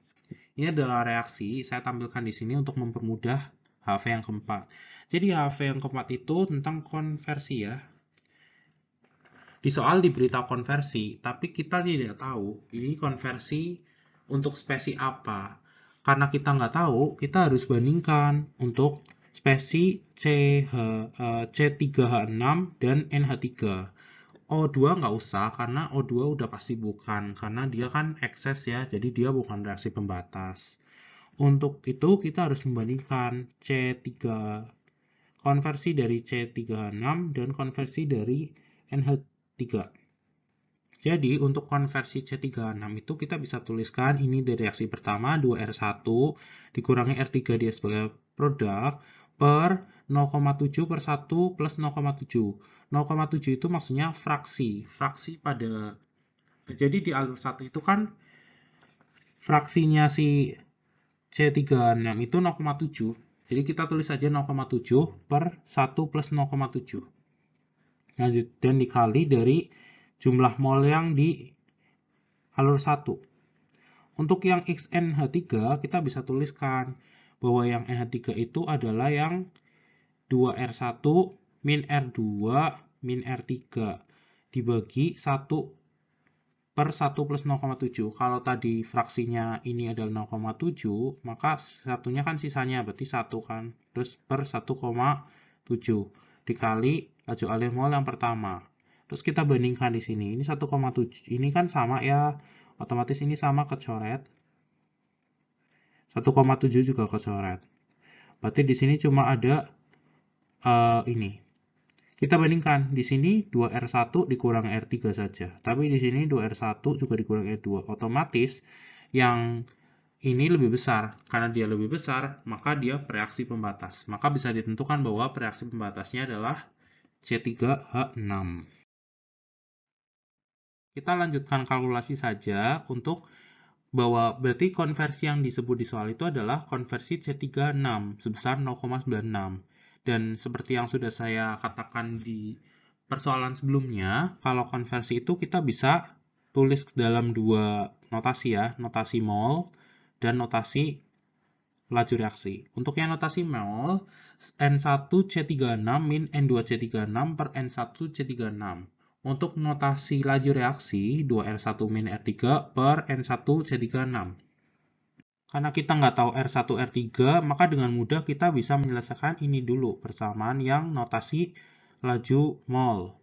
Ini adalah reaksi, saya tampilkan di sini untuk mempermudah HV yang keempat. Jadi HV yang keempat itu tentang konversi ya. Di soal diberitahu konversi, tapi kita tidak tahu ini konversi untuk spesi apa. Karena kita nggak tahu, kita harus bandingkan untuk spesi C3H6 dan NH3. O2 nggak usah, karena O2 udah pasti bukan, karena dia kan ekses ya, jadi dia bukan reaksi pembatas. Untuk itu kita harus membandingkan konversi dari C3H6 dan konversi dari NH3. Jadi untuk konversi C3H6 itu kita bisa tuliskan ini dari reaksi pertama 2R1 dikurangi R3 dia sebagai produk per 0,7 per 1 plus 0,7. 0,7 itu maksudnya fraksi pada. Jadi di alur 1 itu kan fraksinya si C3H6 itu 0,7. Jadi kita tulis saja 0,7 per 1 plus 0,7. Dan dikali dari jumlah mol yang di alur 1. Untuk yang XNH3 kita bisa tuliskan bahwa yang NH3 itu adalah yang 2R1 min R2 min R3 dibagi 1 per 1 plus 0,7. Kalau tadi fraksinya ini adalah 0,7, maka satunya kan sisanya, berarti 1 kan. Terus per 1,7 dikali laju alur mol yang pertama. Terus kita bandingkan di sini. Ini 1,7. Ini kan sama ya. Otomatis ini sama kecoret. 1,7 juga kecoret. Berarti di sini cuma ada ini. Kita bandingkan, di sini 2R1 dikurang R3 saja. Tapi di sini 2R1 juga dikurang R2. Otomatis yang ini lebih besar. Karena dia lebih besar, maka dia bereaksi pembatas. Maka bisa ditentukan bahwa bereaksi pembatasnya adalah C3H6. Kita lanjutkan kalkulasi saja untuk bahwa berarti konversi yang disebut di soal itu adalah konversi C36 sebesar 0,96. Dan seperti yang sudah saya katakan di persoalan sebelumnya, kalau konversi itu kita bisa tulis dalam dua notasi ya, notasi mol dan notasi laju reaksi. Untuk yang notasi mol, N1C36 min N2C36 per N1C36. Untuk notasi laju reaksi, 2R1 min R3 per N1C36. Karena kita nggak tahu R1, R3, maka dengan mudah kita bisa menyelesaikan ini dulu, persamaan yang notasi laju mol.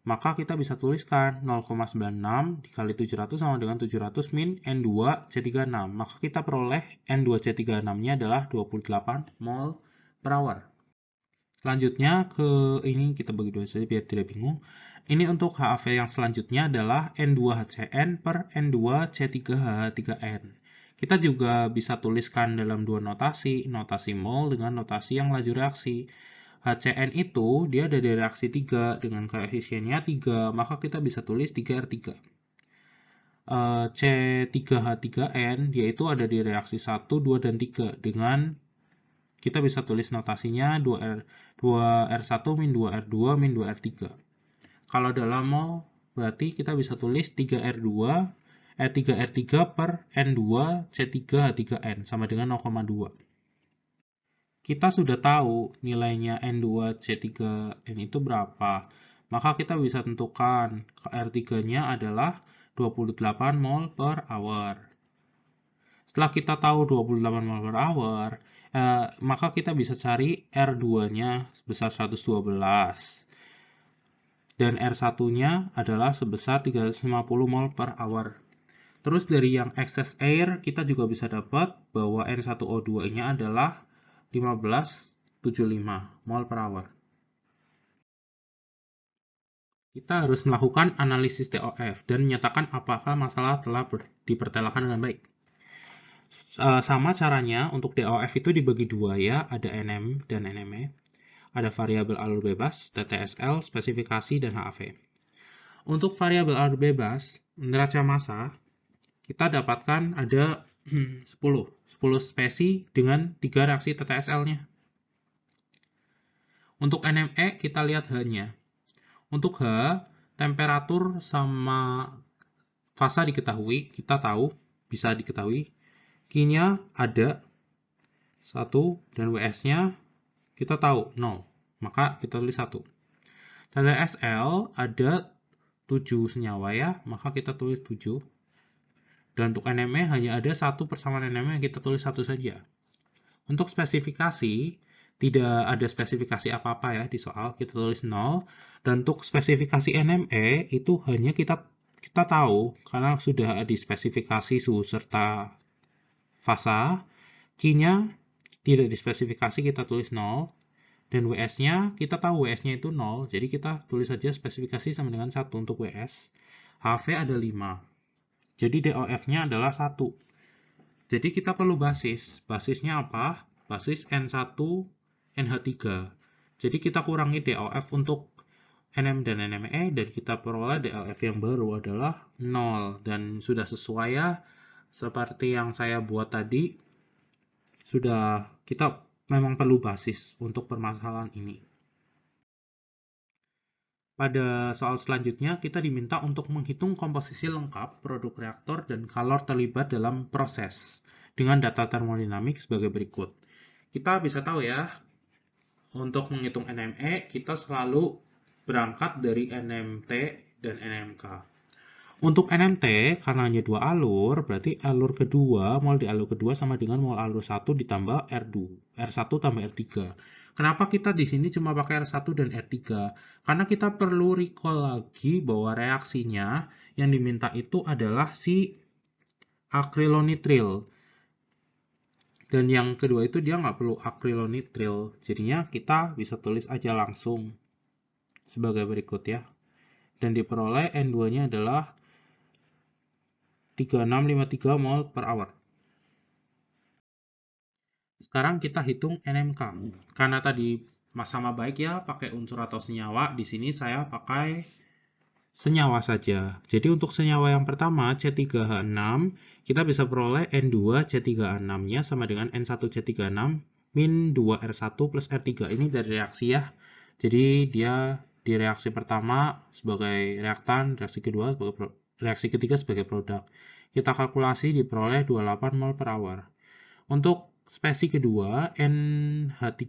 Maka kita bisa tuliskan 0,96 dikali 700 sama dengan 700 min N2C36. Maka kita peroleh N2C36-nya adalah 28 mol per hour. Selanjutnya ke ini kita bagi dua saja biar tidak bingung. Ini untuk HAV yang selanjutnya adalah N2HCN per N2C3H3N. Kita juga bisa tuliskan dalam dua notasi, notasi mol dengan notasi yang laju reaksi. HCN itu dia ada dari reaksi 3 dengan koefisiennya 3, maka kita bisa tulis 3R3. C3H3N dia itu ada di reaksi 1, 2, dan 3 dengan kita bisa tulis notasinya 2R1 min 2R2 min 2R3. Kalau dalam mol berarti kita bisa tulis 3R3 per N2C3H3N sama dengan 0,2. Kita sudah tahu nilainya N2C3N itu berapa. Maka kita bisa tentukan R3-nya adalah 28 mol per hour. Setelah kita tahu 28 mol per hour, maka kita bisa cari R2-nya sebesar 112. Dan R1-nya adalah sebesar 350 mol per hour. Terus dari yang excess air, kita juga bisa dapat bahwa N1O2-nya adalah 1575 mol per hour. Kita harus melakukan analisis DOF dan menyatakan apakah masalah telah dipertelakan dengan baik. Sama caranya untuk DOF itu dibagi dua ya, ada NM dan NME. Ada variabel alur bebas, TTSL, spesifikasi, dan HAV. Untuk variabel alur bebas, neraca massa, kita dapatkan ada 10 spesi dengan 3 reaksi TTSL-nya. Untuk NME, kita lihat H-nya. Untuk H, temperatur sama fasa diketahui, kita tahu, bisa diketahui. Q-nya ada 1 dan WS-nya kita tahu 0, maka kita tulis 1. TTSL ada 7 senyawa ya, maka kita tulis 7. Dan untuk NME hanya ada satu persamaan NME yang kita tulis satu saja. Untuk spesifikasi, tidak ada spesifikasi apa-apa ya di soal, kita tulis 0. Dan untuk spesifikasi NME itu hanya kita tahu karena sudah di spesifikasi suhu serta fasa. Q-nya tidak dispesifikasi, kita tulis 0. Dan WS-nya, kita tahu WS-nya itu 0, jadi kita tulis saja spesifikasi sama dengan 1 untuk WS. HV ada 5. Jadi DOF-nya adalah 1. Jadi kita perlu basis. Basisnya apa? Basis N1, NH3. Jadi kita kurangi DOF untuk NM dan NME, dan kita peroleh DOF yang baru adalah 0. Dan sudah sesuai ya, seperti yang saya buat tadi, sudah kita memang perlu basis untuk permasalahan ini. Pada soal selanjutnya, kita diminta untuk menghitung komposisi lengkap produk reaktor dan kalor terlibat dalam proses dengan data termodinamik sebagai berikut. Kita bisa tahu ya, untuk menghitung NME, kita selalu berangkat dari NMT dan NMK. Untuk NMT, karena hanya dua alur, berarti alur kedua, mol di alur kedua sama dengan mol alur 1 ditambah R1 tambah R3. Kenapa kita di sini cuma pakai R1 dan R3? Karena kita perlu recall lagi bahwa reaksinya yang diminta itu adalah si akrilonitril. Dan yang kedua itu dia nggak perlu akrilonitril. Jadinya kita bisa tulis aja langsung sebagai berikut ya. Dan diperoleh N2-nya adalah 3653 mol per hour. Sekarang kita hitung NMK. Karena tadi sama baik ya pakai unsur atau senyawa, di sini saya pakai senyawa saja. Jadi untuk senyawa yang pertama C3H6, kita bisa peroleh N2 C3H6-nya sama dengan N1 C36 min 2R1 plus R3. Ini dari reaksi ya. Jadi dia di reaksi pertama sebagai reaktan, reaksi ketiga sebagai produk. Kita kalkulasi diperoleh 28 mol per hour. Untuk spesi kedua, NH3,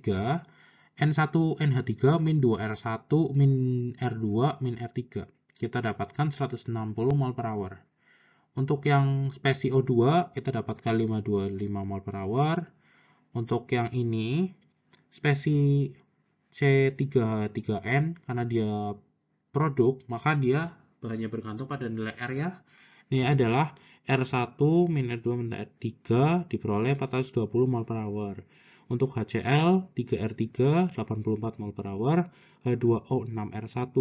N1 NH3 min 2R1 min R2 min R3. Kita dapatkan 160 mol per hour. Untuk yang spesi O2, kita dapatkan 525 mol per hour. Untuk yang ini, spesi C3H3N, karena dia produk, maka dia hanya bergantung pada nilai R ya. Ini adalah R1 min R2 min R3 diperoleh 420 mol per hour. Untuk HCl 3R3 84 mol per hour, H2O 6R1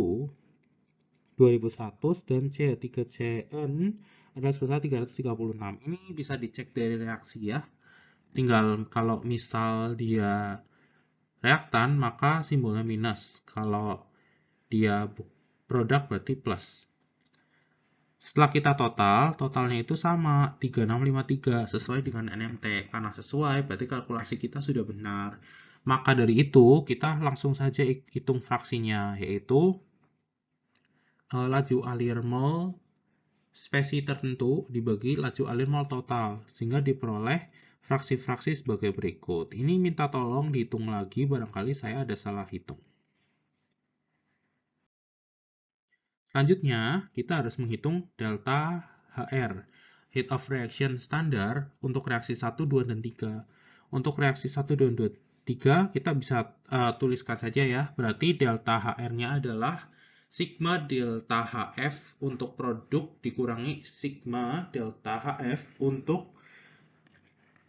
2100 dan C3CN adalah sebesar 336. Ini bisa dicek dari reaksi ya. Tinggal kalau misal dia reaktan maka simbolnya minus. Kalau dia produk berarti plus. Setelah kita totalnya itu sama, 3653, sesuai dengan NMT. Karena sesuai, berarti kalkulasi kita sudah benar. Maka dari itu, kita langsung saja hitung fraksinya, yaitu laju alir mol spesi tertentu dibagi laju alir mol total, sehingga diperoleh fraksi-fraksi sebagai berikut. Ini minta tolong dihitung lagi, barangkali saya ada salah hitung. Selanjutnya, kita harus menghitung delta HR, heat of reaction standar untuk reaksi 1, 2, dan 3. Untuk reaksi 1, 2, dan 3, kita bisa tuliskan saja ya. Berarti delta HR-nya adalah sigma delta HF untuk produk dikurangi sigma delta HF untuk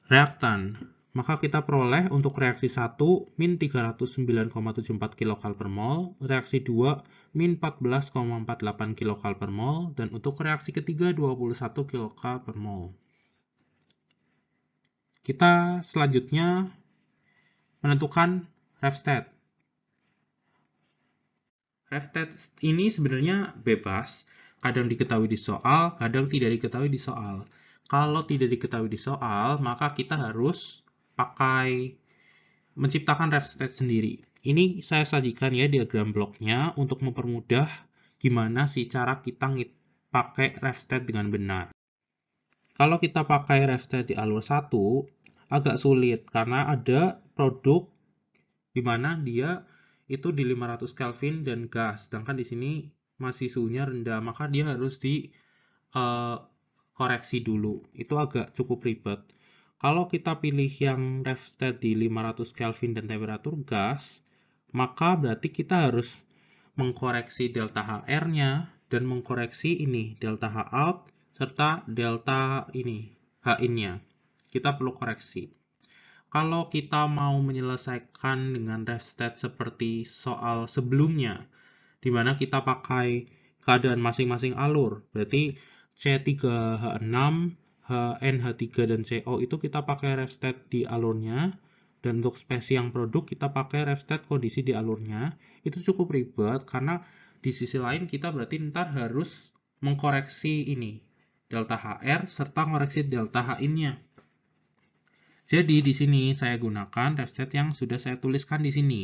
reaktan. Maka kita peroleh untuk reaksi 1 min 309,74 kcal per mol, reaksi 2 min 14,48 kcal per mol, dan untuk reaksi ketiga 21 kcal per mol. Kita selanjutnya menentukan ref state. Ref state ini sebenarnya bebas, kadang diketahui di soal, kadang tidak diketahui di soal. Kalau tidak diketahui di soal, maka kita harus pakai menciptakan ref state sendiri. Ini saya sajikan ya diagram bloknya untuk mempermudah gimana sih cara kita pakai ref state dengan benar. Kalau kita pakai ref state di alur 1, agak sulit karena ada produk di mana dia itu di 500 Kelvin dan gas, sedangkan di sini masih suhunya rendah, maka dia harus koreksi dulu. Itu agak cukup ribet. Kalau kita pilih yang ref state di 500 Kelvin dan temperatur gas, maka berarti kita harus mengkoreksi delta HR-nya dan mengkoreksi ini delta H out serta delta ini H-in-nya. Kita perlu koreksi. Kalau kita mau menyelesaikan dengan ref state seperti soal sebelumnya, di mana kita pakai keadaan masing-masing alur, berarti C3H6, HNH3 dan CO itu kita pakai ref state di alurnya, dan untuk spesies yang produk kita pakai ref state kondisi di alurnya. Itu cukup ribet karena di sisi lain kita berarti ntar harus mengkoreksi ini delta HR serta koreksi delta H-in-nya. Jadi di sini saya gunakan ref state yang sudah saya tuliskan di sini.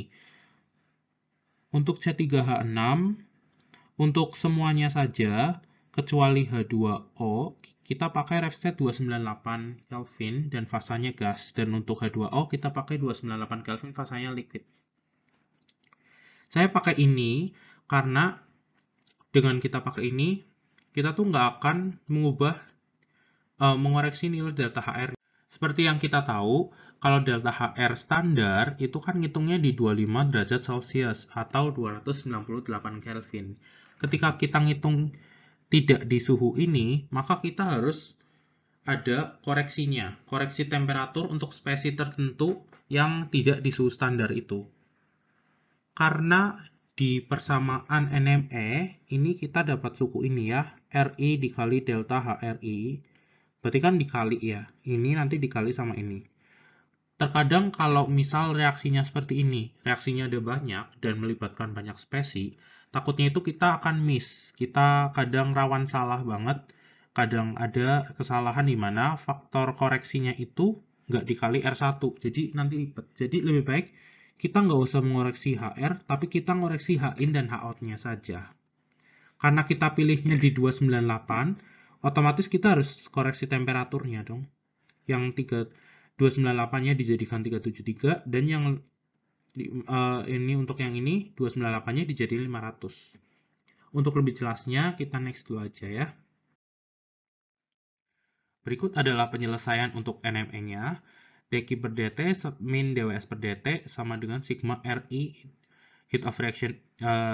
Untuk C3H6 untuk semuanya saja kecuali H2O kita pakai ref state 298 Kelvin dan fasanya gas, dan untuk H2O kita pakai 298 Kelvin fasanya liquid. Saya pakai ini karena dengan kita pakai ini kita tuh nggak akan mengoreksi nilai delta HR. Seperti yang kita tahu, kalau delta HR standar itu kan ngitungnya di 25 derajat Celcius atau 298 Kelvin. Ketika kita ngitung tidak di suhu ini, maka kita harus ada koreksinya, koreksi temperatur untuk spesies tertentu yang tidak di suhu standar itu. Karena di persamaan NME, ini kita dapat suhu ini ya, RI dikali delta HRI, berarti kan dikali ya, ini nanti dikali sama ini. Terkadang kalau misal reaksinya seperti ini, reaksinya ada banyak dan melibatkan banyak spesies, takutnya itu kita akan miss. Kita kadang rawan salah banget, kadang ada kesalahan di mana faktor koreksinya itu nggak dikali R1, jadi nanti ribet. Jadi lebih baik kita nggak usah mengoreksi HR, tapi kita ngoreksi H-in dan H-out-nya saja. Karena kita pilihnya di 298, otomatis kita harus koreksi temperaturnya dong. Yang 298-nya dijadikan 373, dan yang ini untuk yang ini 298-nya dijadikan 500. Untuk lebih jelasnya kita next dulu aja ya. Berikut adalah penyelesaian untuk NME-nya. dQ per dt min dws per dt sama dengan sigma RI heat of reaction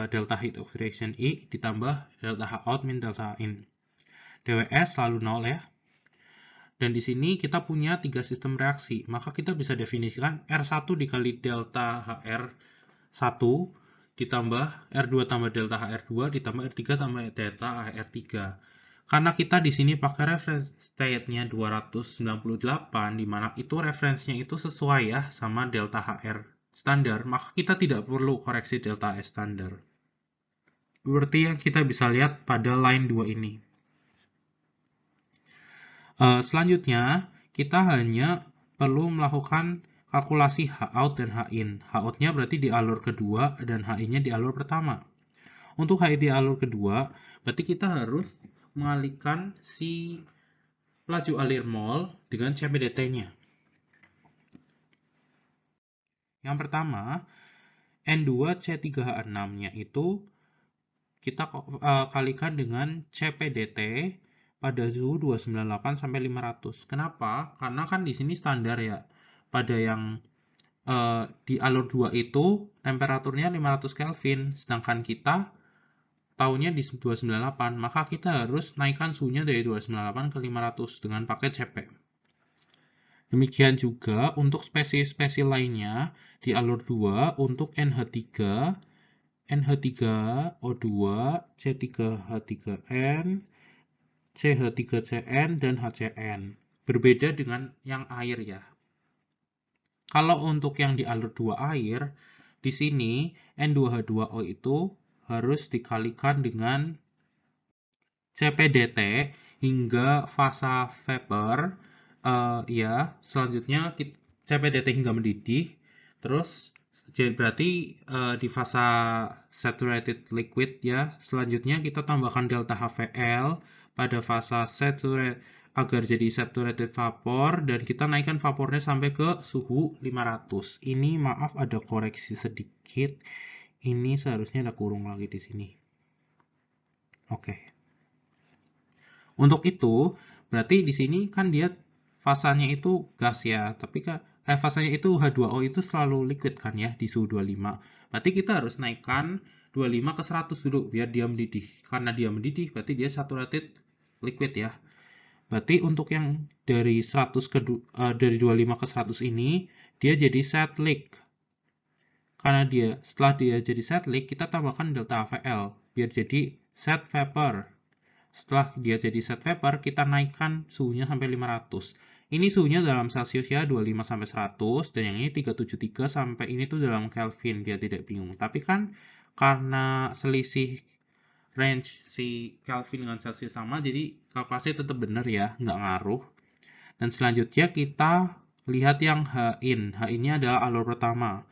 delta heat of reaction I ditambah delta H out min delta in. dws selalu 0 ya. Dan di sini kita punya 3 sistem reaksi, maka kita bisa definisikan R1 dikali delta HR1 ditambah R2 tambah delta HR2 ditambah R3 tambah delta HR3. Karena kita di sini pakai reference state-nya 298, di mana itu referensinya itu sesuai ya sama delta HR standar, maka kita tidak perlu koreksi delta S standar. Seperti yang kita bisa lihat pada line 2 ini. Selanjutnya, kita hanya perlu melakukan kalkulasi H-out dan H-in. H-out-nya berarti di alur kedua dan H-in-nya di alur pertama. Untuk H-in di alur kedua, berarti kita harus mengalihkan si laju alir mol dengan CPDT-nya. Yang pertama, N2C3H6-nya itu kita kalikan dengan CPDT pada suhu 298 sampai 500. Kenapa? Karena kan di sini standar ya. Pada yang di alur 2 itu temperaturnya 500 Kelvin, sedangkan kita tahunya di 298, maka kita harus naikkan suhunya dari 298 ke 500 dengan pakai CP. Demikian juga untuk spesies-spesies lainnya di alur 2 untuk NH3, NH3O2, C3H3N, CH3CN, dan HCN. Berbeda dengan yang air ya. Kalau untuk yang di alur 2 air, di sini N2H2O itu harus dikalikan dengan CPDT hingga fasa vapor. Ya, selanjutnya CPDT hingga mendidih. Terus berarti di fasa saturated liquid ya. Selanjutnya kita tambahkan delta HVL pada fasa saturated agar jadi saturated vapor, dan kita naikkan vapornya sampai ke suhu 500. Ini maaf ada koreksi sedikit. Ini seharusnya ada kurung lagi di sini. Oke. Untuk itu, Berarti di sini kan dia fasanya itu gas ya, tapi fasanya itu H2O itu selalu liquid kan ya di suhu 25. Berarti kita harus naikkan 25 ke 100 dulu biar dia mendidih. Karena dia mendidih berarti dia saturated liquid ya. Berarti untuk yang dari 100 ke dari 25 ke 100 ini dia jadi setliq. Karena setelah dia jadi setliq, kita tambahkan delta VL biar jadi set vapor. Setelah dia jadi set vapor, kita naikkan suhunya sampai 500. Ini suhunya dalam Celsius ya, 25 sampai 100, dan yang ini 373 sampai ini tuh dalam Kelvin, biar tidak bingung. Tapi kan karena selisih range si Kelvin dengan Celsius sama, jadi kalkulasi tetap benar ya, nggak ngaruh. Dan selanjutnya kita lihat yang H-in. H-in-nya adalah alur pertama.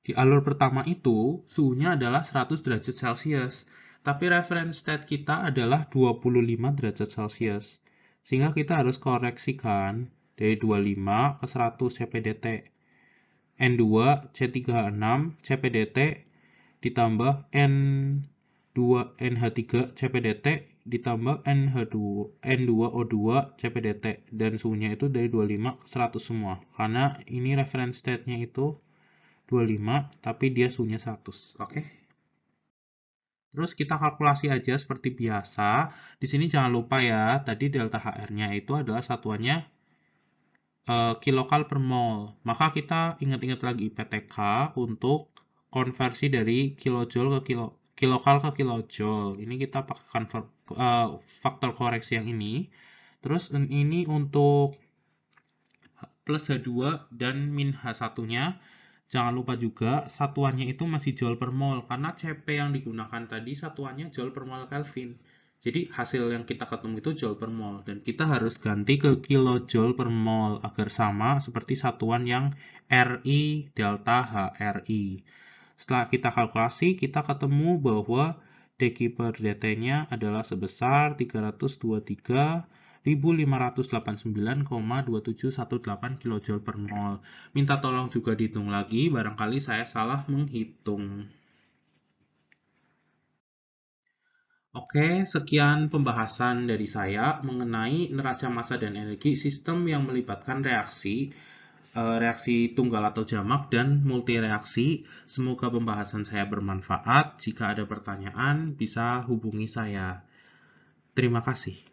Di alur pertama itu, suhunya adalah 100 derajat Celcius. Tapi reference state kita adalah 25 derajat Celcius. Sehingga kita harus koreksikan dari 25 ke 100 CPDT. N2 C3H6 CPDT ditambah N2 NH3 CPDT ditambah N2O2 CPDT. Dan suhunya itu dari 25 ke 100 semua. Karena ini reference state-nya itu 25, tapi dia suhunya 100. Oke. Terus kita kalkulasi aja seperti biasa. Di sini jangan lupa ya, tadi delta HR-nya itu adalah satuannya kilokal per mol. Maka kita ingat-ingat lagi IPTK untuk konversi dari kilojoule ke kilokal ke kilojoule. Ini kita pakai faktor koreksi yang ini. Terus ini untuk plus H2 dan min H1-nya. Jangan lupa juga satuannya itu masih joule per mol karena CP yang digunakan tadi satuannya joule per mol Kelvin. Jadi hasil yang kita ketemu itu joule per mol dan kita harus ganti ke kilojoule per mol agar sama seperti satuan yang RI delta HRI. Setelah kita kalkulasi, kita ketemu bahwa dq per dt-nya adalah sebesar 323.589,2718 kJ per mol. Minta tolong juga dihitung lagi, barangkali saya salah menghitung. Oke, sekian pembahasan dari saya mengenai neraca massa dan energi sistem yang melibatkan reaksi tunggal atau jamak dan multi reaksi. Semoga pembahasan saya bermanfaat. Jika ada pertanyaan, bisa hubungi saya. Terima kasih.